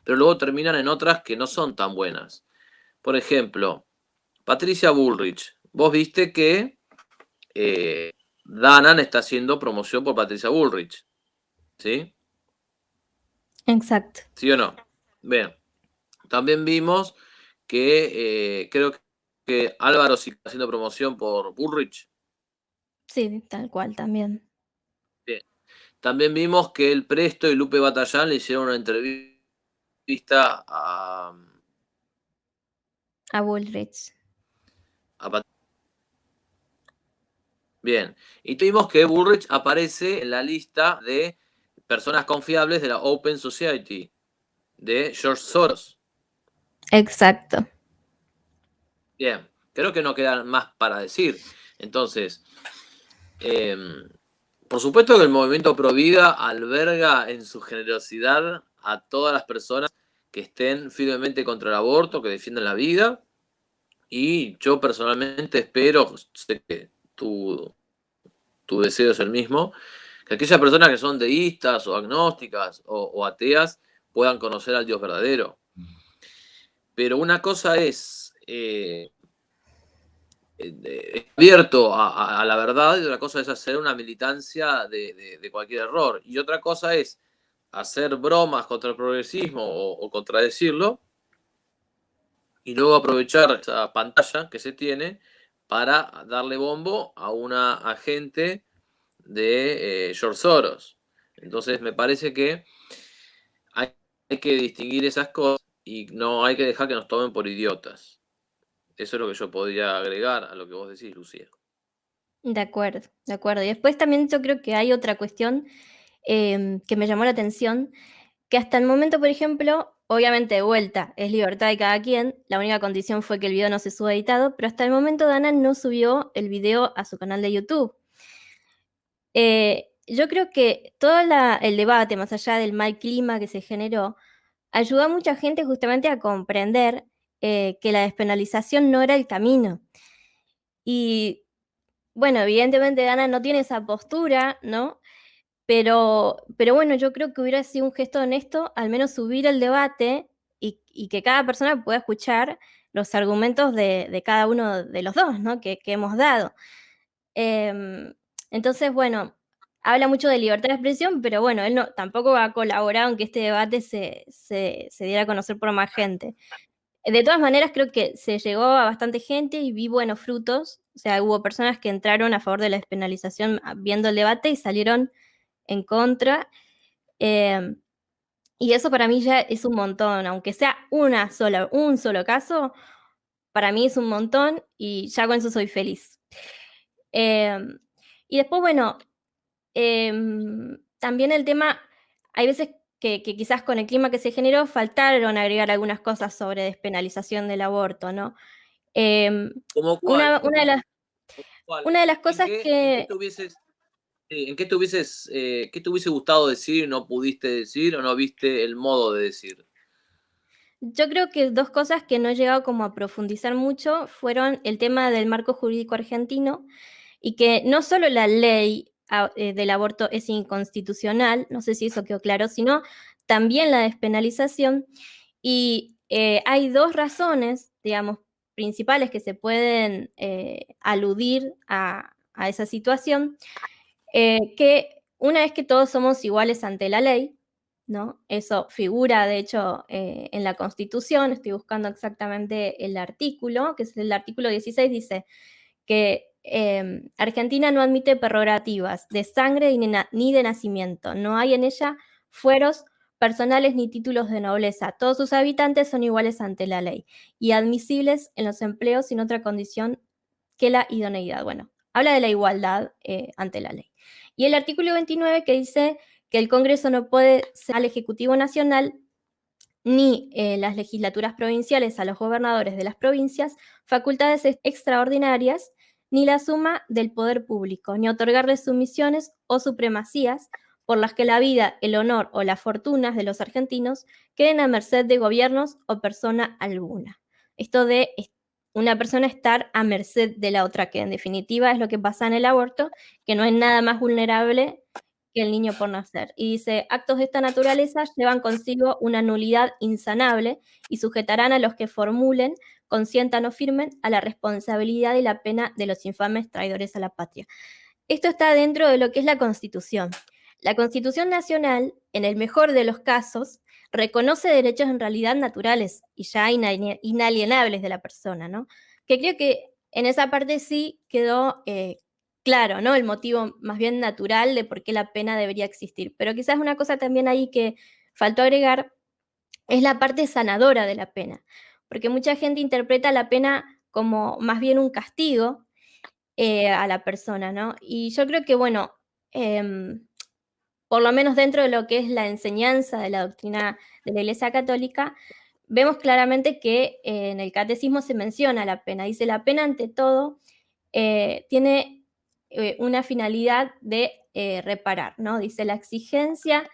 Pero luego terminan en otras que no son tan buenas. Por ejemplo, Patricia Bullrich. Vos viste que Danan está haciendo promoción por Patricia Bullrich. ¿Sí? Exacto. ¿Sí o no? Bien. También vimos que creo que Álvaro sí está haciendo promoción por Bullrich. Sí, tal cual también. Bien. También vimos que el Presto y Lupe Batallán le hicieron una entrevista A Bullrich. a Bien. Y vimos que Bullrich aparece en la lista de personas confiables de la Open Society de George Soros. Exacto. Bien. Creo que no queda más para decir. Entonces, por supuesto que el movimiento Provida alberga en su generosidad a todas las personas que estén firmemente contra el aborto, que defiendan la vida. Y yo personalmente espero, sé que tu deseo es el mismo, que aquellas personas que son deístas o agnósticas o ateas puedan conocer al Dios verdadero. Pero una cosa es abierto a la verdad y otra cosa es hacer una militancia de cualquier error. Y otra cosa es hacer bromas contra el progresismo o contradecirlo y luego aprovechar esa pantalla que se tiene para darle bombo a una agente de George Soros. Entonces me parece que hay que distinguir esas cosas y no hay que dejar que nos tomen por idiotas. Eso es lo que yo podría agregar a lo que vos decís, Lucía. De acuerdo, de acuerdo. Y después también yo creo que hay otra cuestión que me llamó la atención, que hasta el momento, por ejemplo, obviamente de vuelta, es libertad de cada quien, la única condición fue que el video no se suba editado, pero hasta el momento Dana no subió el video a su canal de YouTube. Yo creo que todo el debate, más allá del mal clima que se generó, ayudó a mucha gente justamente a comprender que la despenalización no era el camino. Y bueno, evidentemente Dana no tiene esa postura, ¿no? Pero bueno, yo creo que hubiera sido un gesto honesto, al menos subir el debate y que cada persona pueda escuchar los argumentos de cada uno de los dos, ¿no? Que hemos dado. Entonces, bueno, habla mucho de libertad de expresión, pero bueno, él no, tampoco ha colaborado en que este debate se diera a conocer por más gente. De todas maneras, creo que se llegó a bastante gente y vi buenos frutos. O sea, hubo personas que entraron a favor de la despenalización viendo el debate y salieron en contra. Eh, y eso para mí ya es un montón, aunque sea un solo caso, para mí es un montón y ya con eso soy feliz. Eh, y después, bueno, también el tema, hay veces que quizás con el clima que se generó faltaron agregar algunas cosas sobre despenalización del aborto, ¿no? Em, ¿Cómo cuál? una, una de las, ¿Cuál? una de las ¿En cosas qué, en qué que te hubieses, qué te hubiese gustado decir y no pudiste decir o no viste el modo de decir? yo creo que dos cosas que no he llegado como a profundizar mucho fueron el tema del marco jurídico argentino y que no solo la ley del aborto es inconstitucional, no sé si eso quedó claro, sino también la despenalización. Y hay dos razones, digamos, principales que se pueden aludir a esa situación, que una es que todos somos iguales ante la ley, ¿no? Eso figura, de hecho, en la Constitución, estoy buscando exactamente el artículo, que es el artículo 16, dice que Argentina no admite prerrogativas de sangre ni de nacimiento, no hay en ella fueros personales ni títulos de nobleza, todos sus habitantes son iguales ante la ley y admisibles en los empleos sin otra condición que la idoneidad. Bueno, habla de la igualdad ante la ley. Y el artículo 29 que dice que el Congreso no puede ser al Ejecutivo Nacional ni las legislaturas provinciales a los gobernadores de las provincias facultades extraordinarias, ni la suma del poder público, ni otorgarles sumisiones o supremacías por las que la vida, el honor o las fortunas de los argentinos queden a merced de gobiernos o persona alguna. Esto de una persona estar a merced de la otra, que en definitiva es lo que pasa en el aborto, que no es nada más vulnerable que el niño por nacer. Y dice, actos de esta naturaleza llevan consigo una nulidad insanable y sujetarán a los que formulen, consientan o firmen a la responsabilidad y la pena de los infames traidores a la patria. Esto está dentro de lo que es la Constitución. La Constitución Nacional, en el mejor de los casos, reconoce derechos en realidad naturales y ya inalienables de la persona, ¿no? Que creo que en esa parte sí quedó claro, ¿no? El motivo más bien natural de por qué la pena debería existir. Pero quizás una cosa también ahí que faltó agregar es la parte sanadora de la pena, porque mucha gente interpreta la pena como más bien un castigo a la persona, ¿no? Y yo creo que, bueno, em, por lo menos dentro de lo que es la enseñanza de la doctrina de la Iglesia Católica, vemos claramente que en el catecismo se menciona la pena. Dice, la pena ante todo tiene una finalidad de reparar, ¿no? Dice, la exigencia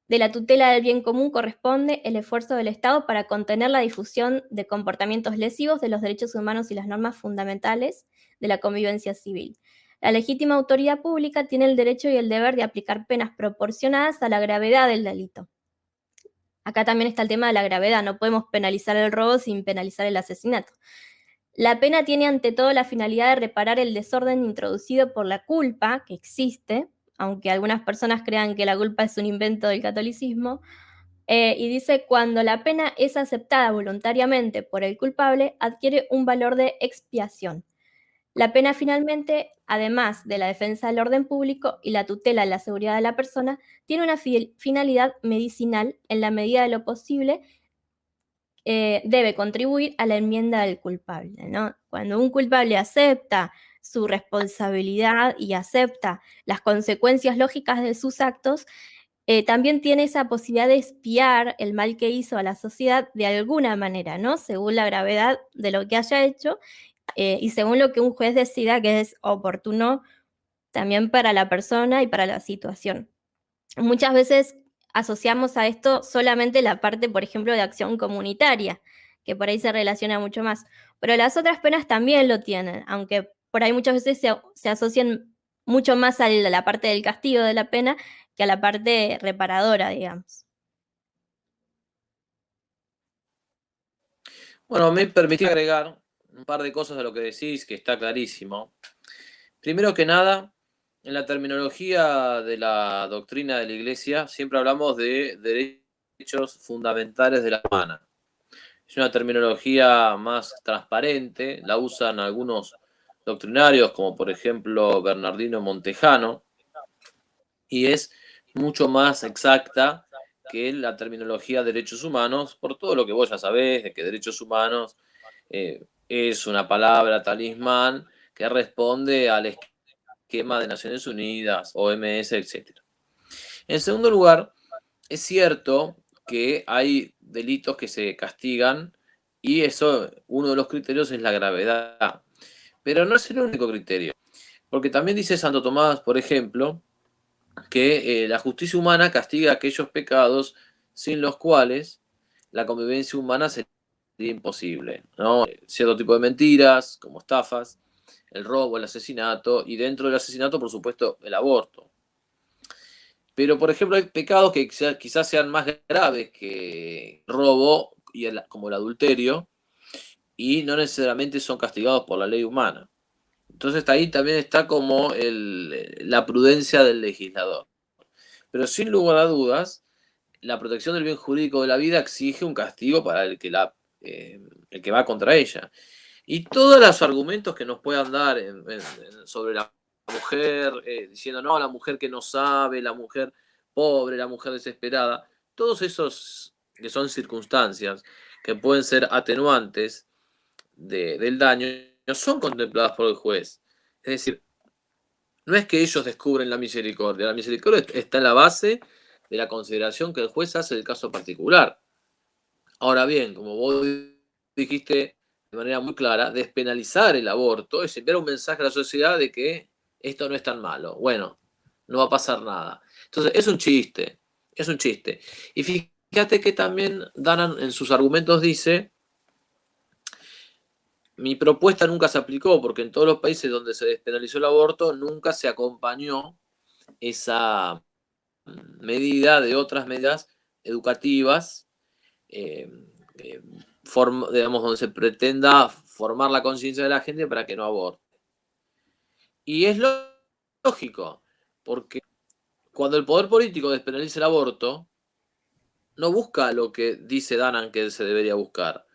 de la tutela del bien común corresponde el esfuerzo del Estado para contener la difusión de comportamientos lesivos de los derechos humanos y las normas fundamentales de la convivencia civil. La legítima autoridad pública tiene el derecho y el deber de aplicar penas proporcionadas a la gravedad del delito. Acá también está el tema de la gravedad, no podemos penalizar el robo sin penalizar el asesinato. La pena tiene ante todo la finalidad de reparar el desorden introducido por la culpa que existe, aunque algunas personas crean que la culpa es un invento del catolicismo, y dice, cuando la pena es aceptada voluntariamente por el culpable, adquiere un valor de expiación. La pena finalmente, además de la defensa del orden público y la tutela de la seguridad de la persona, tiene una finalidad medicinal en la medida de lo posible, debe contribuir a la enmienda del culpable, ¿no? Cuando un culpable acepta su responsabilidad y acepta las consecuencias lógicas de sus actos, también tiene esa posibilidad de expiar el mal que hizo a la sociedad de alguna manera, ¿no? Según la gravedad de lo que haya hecho y según lo que un juez decida que es oportuno también para la persona y para la situación. Muchas veces asociamos a esto solamente la parte, por ejemplo, de acción comunitaria, que por ahí se relaciona mucho más, pero las otras penas también lo tienen, aunque por ahí muchas veces se asocian mucho más a la parte del castigo de la pena que a la parte reparadora, digamos. Bueno, me permití agregar un par de cosas a lo que decís, que está clarísimo. Primero que nada, En la terminología de la doctrina de la Iglesia siempre hablamos de derechos fundamentales de la humana. Es una terminología más transparente, la usan algunos doctrinarios como por ejemplo Bernardino Montejano, y es mucho más exacta que la terminología de derechos humanos, por todo lo que vos ya sabés, de que derechos humanos es una palabra talismán que responde al esquema de Naciones Unidas, OMS, etc. En segundo lugar, es cierto que hay delitos que se castigan y eso, uno de los criterios es la gravedad, pero no es el único criterio, porque también dice Santo Tomás, por ejemplo, que la justicia humana castiga aquellos pecados sin los cuales la convivencia humana sería imposible, ¿no? Cierto tipo de mentiras, como estafas, el robo, el asesinato, y dentro del asesinato, por supuesto, el aborto. Pero, por ejemplo, hay pecados que quizás sean más graves que el robo, como el adulterio, y no necesariamente son castigados por la ley humana. Entonces ahí también está como la prudencia del legislador. Pero sin lugar a dudas, la protección del bien jurídico de la vida exige un castigo para el que va contra ella. Y todos los argumentos que nos puedan dar sobre la mujer, diciendo, no, la mujer que no sabe, la mujer pobre, la mujer desesperada, todos esos que son circunstancias que pueden ser atenuantes del daño, no son contempladas por el juez. Es decir, no es que ellos descubren la misericordia está en la base de la consideración que el juez hace del caso particular. Ahora bien, como vos dijiste de manera muy clara, despenalizar el aborto es enviar un mensaje a la sociedad de que esto no es tan malo. Bueno, no va a pasar nada. Entonces, es un chiste, es un chiste. Y fíjate que también Danan en sus argumentos dice, mi propuesta nunca se aplicó porque en todos los países donde se despenalizó el aborto nunca se acompañó esa medida de otras medidas educativas, eh, eh, digamos, donde se pretenda formar la conciencia de la gente para que no aborte. Y es lógico, porque cuando el poder político despenaliza el aborto, no busca lo que dice Danan que se debería buscar.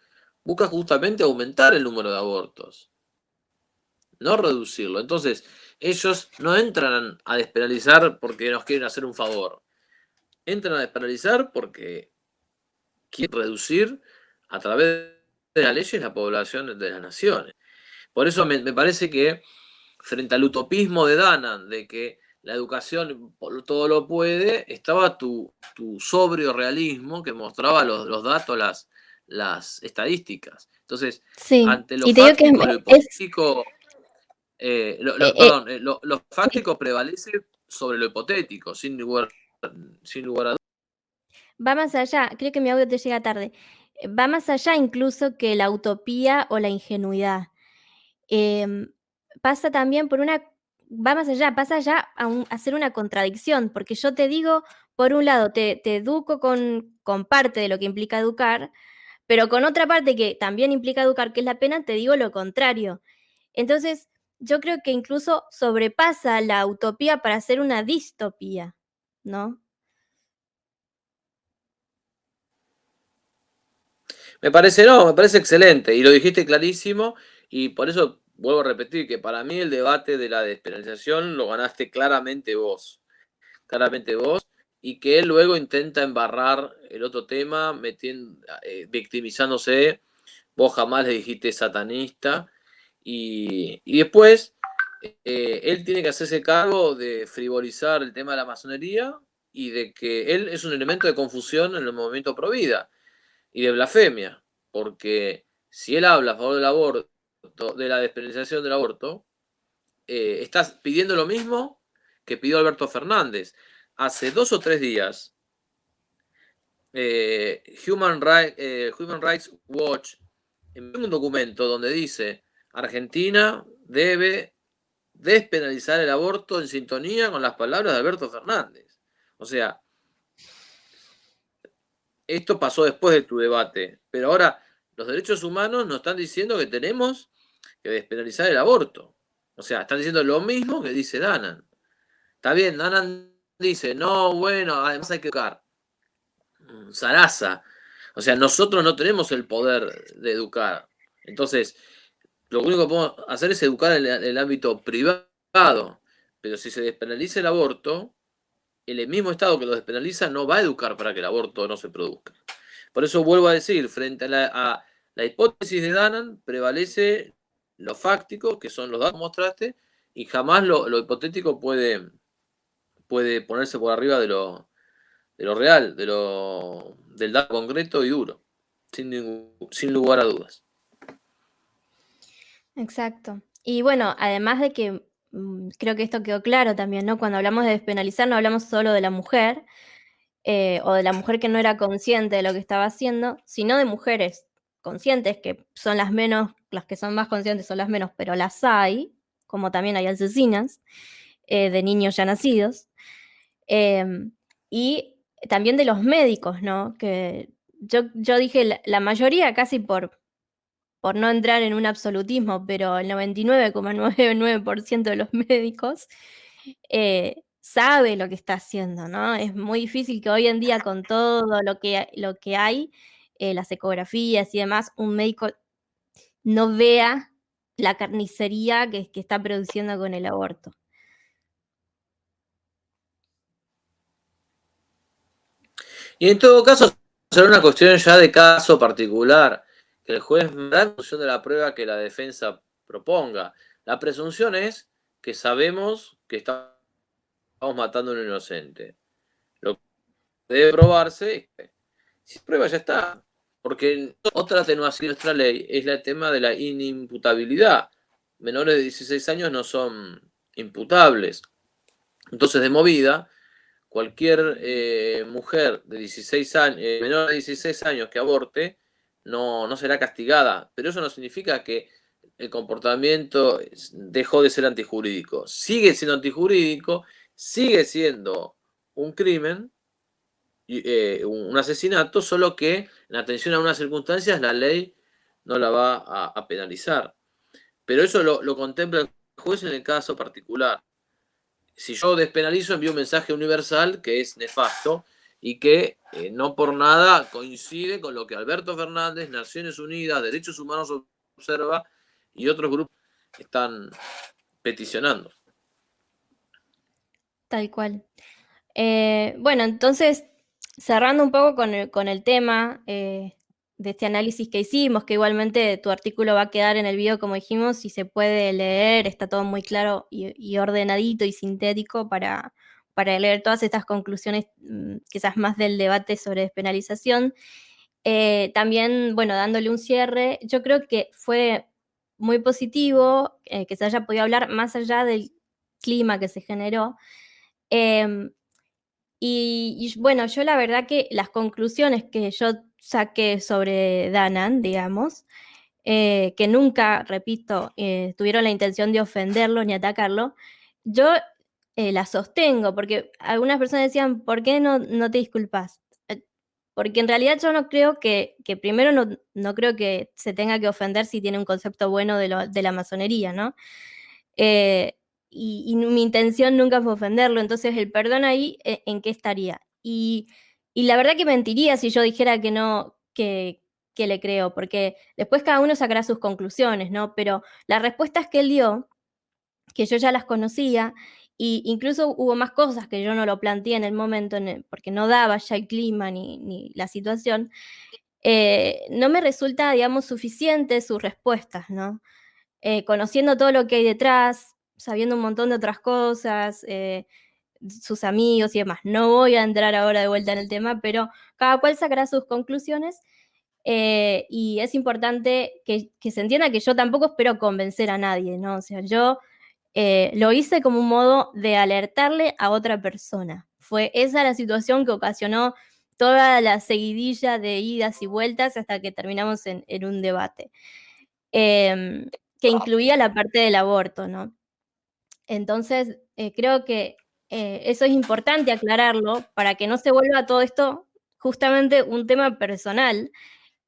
Busca justamente aumentar el número de abortos, no reducirlo. Entonces, ellos no entran a despenalizar porque nos quieren hacer un favor. Entran a despenalizar porque quieren reducir a través de las leyes la población de las naciones. Por eso me parece que frente al utopismo de Danan, de que la educación todo lo puede, estaba tu sobrio realismo que mostraba los datos, las estadísticas. Entonces, Sí, ante lo y te digo que fáctico, lo es, hipotético, eh, eh, perdón, lo fáctico prevalece sobre lo hipotético, sin lugar a dudas. va más allá, creo que mi audio te llega tarde, va más allá incluso que la utopía o la ingenuidad. Em, pasa también por una va más allá, pasa ya a ser una contradicción, porque yo te digo, por un lado, te educo con parte de lo que implica educar, pero con otra parte que también implica educar, que es la pena, te digo lo contrario. Entonces, yo creo que incluso sobrepasa la utopía para ser una distopía, ¿no? No, me parece excelente y lo dijiste clarísimo y por eso vuelvo a repetir que para mí el debate de la despenalización lo ganaste claramente vos y que él luego intenta embarrar el otro tema victimizándose, vos jamás le dijiste satanista y después él tiene que hacerse cargo de frivolizar el tema de la masonería y de que él es un elemento de confusión en el movimiento pro vida y de blasfemia, porque si él habla a favor del aborto, de la despenalización del aborto, estás pidiendo lo mismo que pidió Alberto Fernández. Hace 2 o 3 días, Human Rights Watch envió un documento donde dice Argentina debe despenalizar el aborto en sintonía con las palabras de Alberto Fernández. O sea, esto pasó después de tu debate, pero ahora los derechos humanos nos están diciendo que tenemos que despenalizar el aborto. O sea, están diciendo lo mismo que dice Danan. Está bien, Danan dice, no, bueno, además hay que educar. Zaraza. O sea, nosotros no tenemos el poder de educar. Entonces, lo único que podemos hacer es educar en el ámbito privado. Pero si se despenaliza el aborto, el mismo Estado que lo despenaliza no va a educar para que el aborto no se produzca. Por eso vuelvo a decir, frente a la hipótesis de Danan, prevalece lo fáctico, que son los datos que mostraste, y jamás lo hipotético puede ponerse por arriba de lo real, del dato concreto y duro, sin lugar a dudas. Exacto. Y bueno, además de que creo que esto quedó claro también, ¿no? Cuando hablamos de despenalizar, no hablamos solo de la mujer, o de la mujer que no era consciente de lo que estaba haciendo, sino de mujeres conscientes, que son las menos, las que son más conscientes son las menos, pero las hay, como también hay asesinas de niños ya nacidos. Em, y también de los médicos, ¿no? Que yo dije la mayoría casi por no entrar en un absolutismo, pero el 99,99% de los médicos sabe lo que está haciendo, ¿no? Es muy difícil que hoy en día con todo lo que hay, las ecografías y demás, un médico no vea la carnicería que está produciendo con el aborto. Y en todo caso, será una cuestión ya de caso particular, que el juez da en función de la prueba que la defensa proponga. La presunción es que sabemos que estamos matando a un inocente. Lo que debe probarse, si se prueba ya está. Porque otra atenuación de nuestra ley es el tema de la inimputabilidad. Menores de 16 años no son imputables. Entonces, de movida, cualquier mujer de 16 años, menor de 16 años que aborte no será castigada. Pero eso no significa que el comportamiento dejó de ser antijurídico. Sigue siendo antijurídico, sigue siendo un crimen, un asesinato, solo que en atención a unas circunstancias la ley no la va a penalizar. Pero eso lo contempla el juez en el caso particular. Si yo despenalizo, envío un mensaje universal que es nefasto y que no por nada coincide con lo que Alberto Fernández, Naciones Unidas, Derechos Humanos Observa y otros grupos están peticionando. Tal cual. Bueno, entonces, cerrando un poco con el tema de este análisis que hicimos, que igualmente tu artículo va a quedar en el video, como dijimos, y se puede leer, está todo muy claro y ordenadito y sintético para leer todas estas conclusiones, quizás más del debate sobre despenalización. También, bueno, dándole un cierre, yo creo que fue muy positivo que se haya podido hablar más allá del clima que se generó. Em, y bueno, yo la verdad que las conclusiones que yo saqué sobre Danan, digamos, que nunca, repito, tuvieron la intención de ofenderlo ni atacarlo, yo las sostengo, porque algunas personas decían, ¿por qué no te disculpas? Porque en realidad yo no creo que primero no creo que se tenga que ofender si tiene un concepto bueno de la masonería, ¿no? Eh, y mi intención nunca fue ofenderlo, entonces el perdón ahí, ¿en qué estaría? Y la verdad que mentiría si yo dijera que no, que le creo, porque después cada uno sacará sus conclusiones, ¿no? Pero las respuestas que él dio, que yo ya las conocía, y incluso hubo más cosas que yo no lo planteé en el momento, porque no daba ya el clima ni la situación, no me resulta, digamos, suficiente sus respuestas, ¿no? Conociendo todo lo que hay detrás, sabiendo un montón de otras cosas, sus amigos y demás. No voy a entrar ahora de vuelta en el tema, pero cada cual sacará sus conclusiones, y es importante que se entienda que yo tampoco espero convencer a nadie, ¿no? O sea, yo lo hice como un modo de alertarle a otra persona. Fue esa la situación que ocasionó toda la seguidilla de idas y vueltas hasta que terminamos en un debate. Que incluía la parte del aborto, ¿no? Entonces, creo que eso es importante aclararlo para que no se vuelva todo esto justamente un tema personal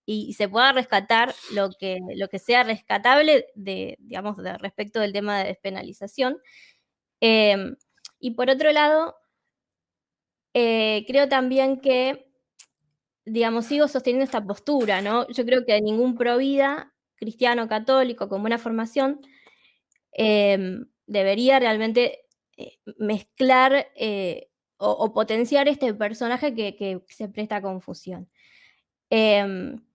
y se pueda rescatar lo que sea rescatable de, digamos, de respecto del tema de despenalización. Em, Y por otro lado, creo también que, digamos, sigo sosteniendo esta postura, ¿no? Yo creo que ningún provida, cristiano, católico, con buena formación, debería realmente mezclar o potenciar este personaje que se presta a confusión. Em,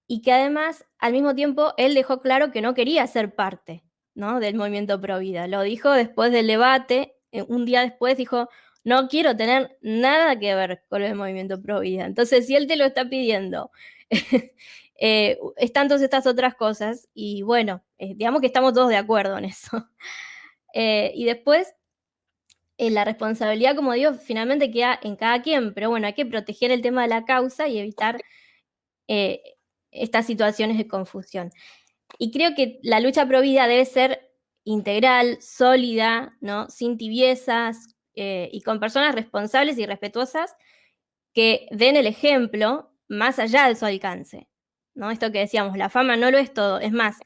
y que además, al mismo tiempo, él dejó claro que no quería ser parte, ¿no?, del movimiento Provida. Lo dijo después del debate, un día después dijo: "No quiero tener nada que ver con el movimiento Provida". Entonces, si él te lo está pidiendo, están todas estas otras cosas y bueno, digamos que estamos todos de acuerdo en eso. Y después, la responsabilidad, como digo, finalmente queda en cada quien, pero bueno, hay que proteger el tema de la causa y evitar eh, estas situaciones de confusión. Y creo que la lucha pro vida debe ser integral, sólida, ¿no? Sin tibiezas y con personas responsables y respetuosas que den el ejemplo más allá de su alcance, ¿no? Esto que decíamos, la fama no lo es todo. Es más,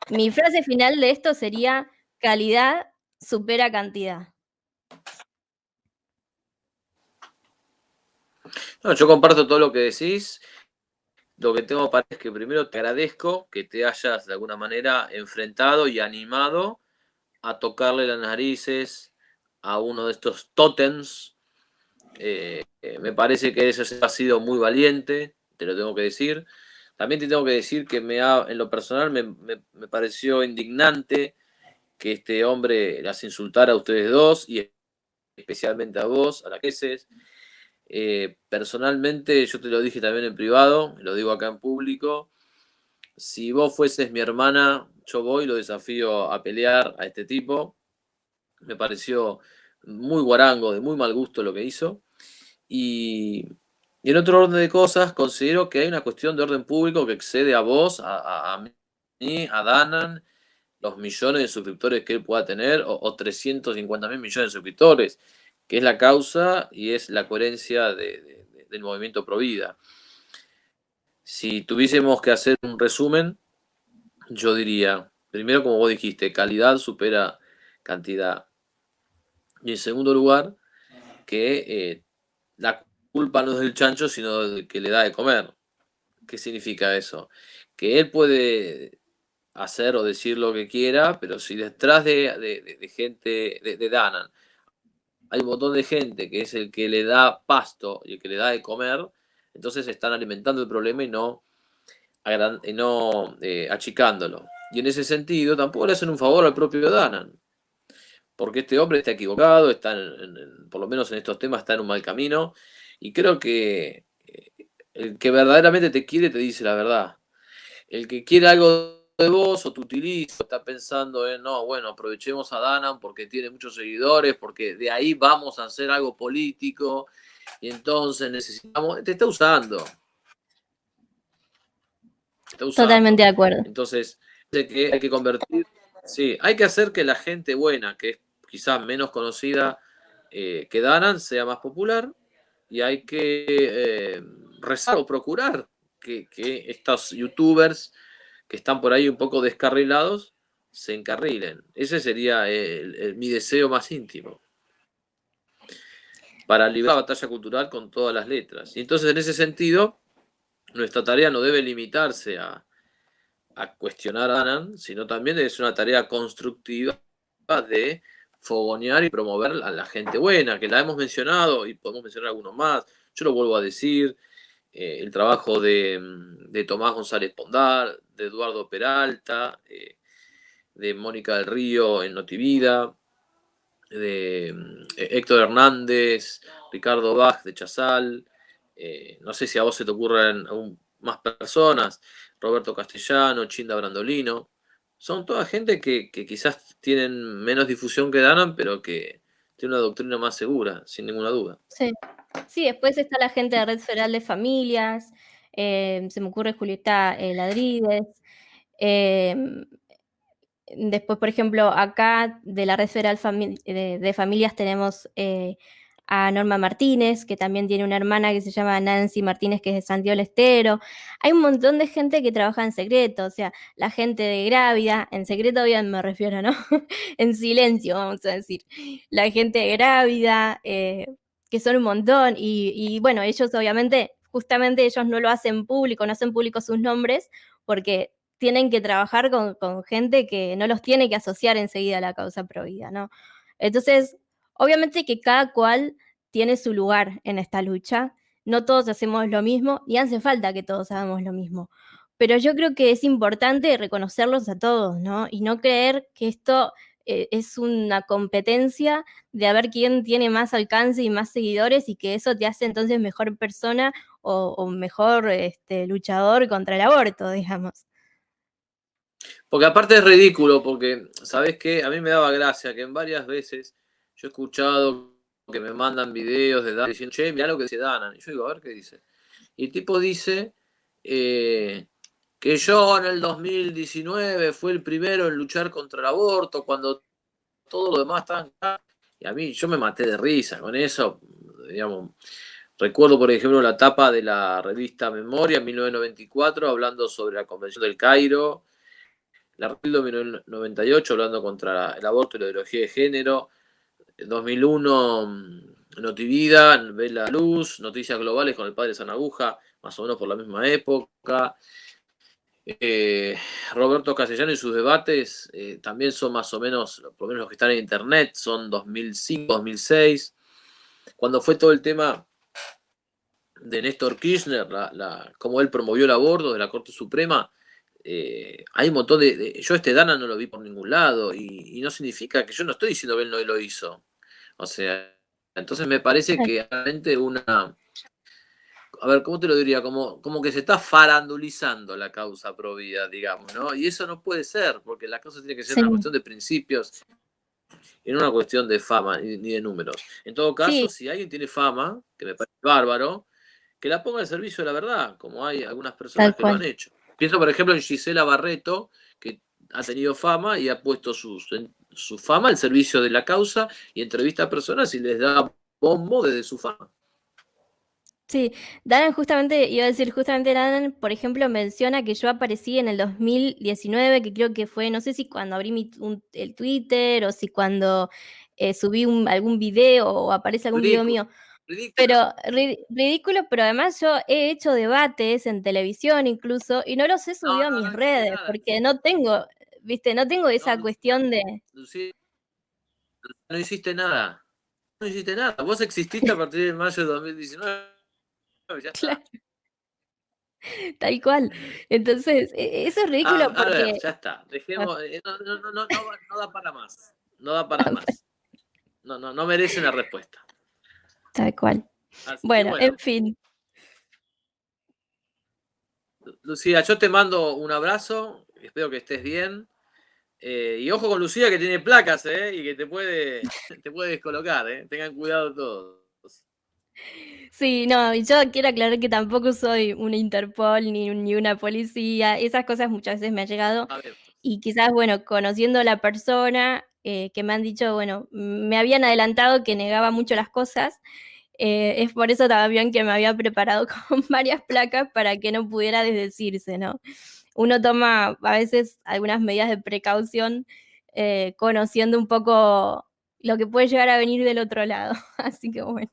mi frase final de esto sería: calidad supera cantidad. No, yo comparto todo lo que decís. Lo que tengo para es que primero te agradezco que te hayas de alguna manera enfrentado y animado a tocarle las narices a uno de estos tótems. Me parece que eso ha sido muy valiente, te lo tengo que decir. También te tengo que decir que en lo personal me pareció indignante que este hombre las insultara a ustedes dos y especialmente a vos, a la Queses. Personalmente, yo te lo dije también en privado, lo digo acá en público. Si vos fueses mi hermana, yo voy y lo desafío a pelear a este tipo. Me pareció muy guarango, de muy mal gusto lo que hizo. Y, y en otro orden de cosas, considero que hay una cuestión de orden público que excede a vos, a mí, a Danan, los millones de suscriptores que él pueda tener, o 350.000 millones de suscriptores, que es la causa y es la coherencia del movimiento Provida. Si tuviésemos que hacer un resumen, yo diría, primero, como vos dijiste, calidad supera cantidad. Y en segundo lugar, que la culpa no es del chancho, sino del que le da de comer. ¿Qué significa eso? Que él puede hacer o decir lo que quiera, pero si detrás de gente, de Danan, hay un montón de gente que es el que le da pasto y el que le da de comer, entonces están alimentando el problema y no achicándolo. Y en ese sentido, tampoco le hacen un favor al propio Danan, porque este hombre está equivocado, por lo menos en estos temas está en un mal camino, y creo que el que verdaderamente te quiere te dice la verdad. El que quiere algo de vos o te utiliza, está pensando en, no, bueno, aprovechemos a Danan porque tiene muchos seguidores, porque de ahí vamos a hacer algo político, y entonces necesitamos, te está usando, te está Totalmente usando. de acuerdo. Entonces, hay que convertir, sí, hay que hacer que la gente buena, que es quizás menos conocida que Danan, sea más popular, y hay que rezar o procurar que estos youtubers que están por ahí un poco descarrilados se encarrilen. Ese sería mi deseo más íntimo, para librar la batalla cultural con todas las letras. Y entonces, en ese sentido, nuestra tarea no debe limitarse a cuestionar a Anand, sino también es una tarea constructiva de fogonear y promover a la gente buena, que la hemos mencionado y podemos mencionar algunos más. Yo lo vuelvo a decir, el trabajo de Tomás González Pondar, de Eduardo Peralta, de Mónica del Río en Notivida, de Héctor Hernández, Ricardo Bach de Chazal, no sé si a vos se te ocurren aún más personas, Roberto Castellano, Chinda Brandolino, son toda gente que quizás tienen menos difusión que Danan, pero que tiene una doctrina más segura, sin ninguna duda. Sí. Sí, después está la gente de Red Federal de Familias, se me ocurre Julieta Ladrides. Después, por ejemplo, acá de la Red Federal de Familias tenemos a Norma Martínez, que también tiene una hermana que se llama Nancy Martínez, que es de Santiago del Estero. Hay un montón de gente que trabaja en secreto, o sea, la gente de Grávida, en secreto bien me refiero, ¿no? En silencio, vamos a decir. La gente de Grávida, que son un montón, y bueno, ellos obviamente, justamente ellos no lo hacen público, no hacen público sus nombres, porque tienen que trabajar con gente que no los tiene que asociar enseguida a la causa provida, ¿no? Entonces, obviamente que cada cual tiene su lugar en esta lucha, no todos hacemos lo mismo, y hace falta que todos hagamos lo mismo. Pero yo creo que es importante reconocerlos a todos, ¿no? Y no creer que esto es una competencia de a ver quién tiene más alcance y más seguidores y que eso te hace entonces mejor persona o mejor luchador contra el aborto, digamos. Porque aparte es ridículo, porque, ¿sabes qué? A mí me daba gracia que en varias veces yo he escuchado que me mandan videos de Dana diciendo, che, mirá lo que dice Dana. Y yo digo, a ver qué dice. Y el tipo dice que yo en el 2019 fue el primero en luchar contra el aborto, cuando todo lo demás estaban acá. Y a mí, yo me maté de risa con eso, digamos. Recuerdo, por ejemplo, la tapa de la revista Memoria en 1994, hablando sobre la Convención del Cairo, la Rildo 1998, hablando contra el aborto y la ideología de género, en 2001, Notivida, Ve la Luz, Noticias Globales con el padre Sanaguja, más o menos por la misma época. Roberto Castellano y sus debates también son más o menos, por lo menos los que están en internet, son 2005, 2006. Cuando fue todo el tema de Néstor Kirchner, cómo él promovió el aborto de la Corte Suprema, hay un montón yo Dana no lo vi por ningún lado y no significa que yo no estoy diciendo que él no lo hizo. O sea, entonces me parece que realmente a ver, ¿cómo te lo diría? Como que se está farandulizando la causa pro vida, digamos, ¿no? Y eso no puede ser, porque la causa tiene que ser Sí, una cuestión de principios y no una cuestión de fama ni de números. En todo sí, caso, si alguien tiene fama, que me parece bárbaro, que la ponga al servicio de la verdad, como hay algunas tal personas que lo cual. han hecho. Pienso, por ejemplo, en Gisela Barreto, que ha tenido fama y ha puesto su fama al servicio de la causa y entrevista a personas y les da bombo desde su fama. Sí, Danan justamente, iba a decir, justamente Danan, por ejemplo, menciona que yo aparecí en el 2019, que creo que fue, no sé si cuando abrí el Twitter o si cuando subí algún video o aparece algún video Ridículo, mío. ridículo. Pero ridículo, pero además yo he hecho debates en televisión incluso y no los he No, subido a no, mis no hiciste redes nada. porque no tengo, viste, no tengo No, esa Lucía, cuestión de... Lucía, no hiciste nada. No hiciste nada. Vos exististe a partir de mayo de 2019. Ya está. Claro, tal cual. Entonces, eso es ridículo A ver, porque... ya está. Ah, Dejemos. No da para más. No da para más. No merece una respuesta. tal cual. Así que Bueno, en bueno, fin. Lucía, yo te mando un abrazo. Espero que estés bien. Y ojo con Lucía que tiene placas, y que te puede descolocar, Tengan cuidado todos. Sí, no, y yo quiero aclarar que tampoco soy una Interpol ni una policía. Esas cosas muchas veces me ha llegado Sabemos. y quizás, bueno, conociendo a la persona, que me han dicho, bueno, me habían adelantado que negaba mucho las cosas, es por eso también que me había preparado con varias placas para que no pudiera desdecirse, ¿no? Uno toma a veces algunas medidas de precaución, conociendo un poco lo que puede llegar a venir del otro lado. Así que bueno.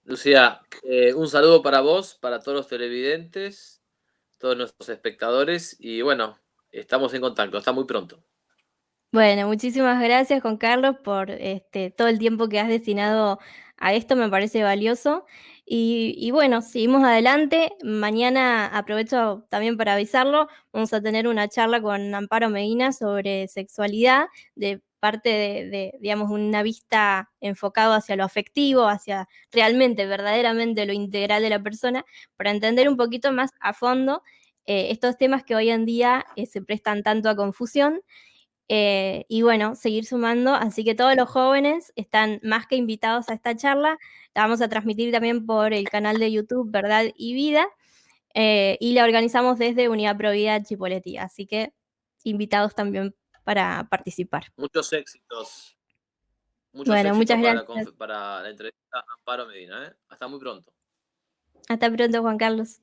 Lucía, un saludo para vos, para todos los televidentes, todos nuestros espectadores y bueno, estamos en contacto. Hasta muy pronto. Bueno, muchísimas gracias, Juan Carlos, por todo el tiempo que has destinado a esto, me parece valioso. Y bueno, seguimos adelante. Mañana aprovecho también para avisarlo, vamos a tener una charla con Amparo Medina sobre sexualidad, de parte digamos, una vista enfocado hacia lo afectivo, hacia realmente, verdaderamente lo integral de la persona, para entender un poquito más a fondo estos temas que hoy en día se prestan tanto a confusión. Y bueno, seguir sumando. Así que todos los jóvenes están más que invitados a esta charla. La vamos a transmitir también por el canal de YouTube Verdad y Vida. Y la organizamos desde Unidad Provida Chipoleti. Así que invitados también para participar. Muchos éxitos. Muchos Bueno, muchas éxitos para gracias. para la entrevista, Amparo Medina, ¿eh? Hasta muy pronto. Hasta pronto, Juan Carlos.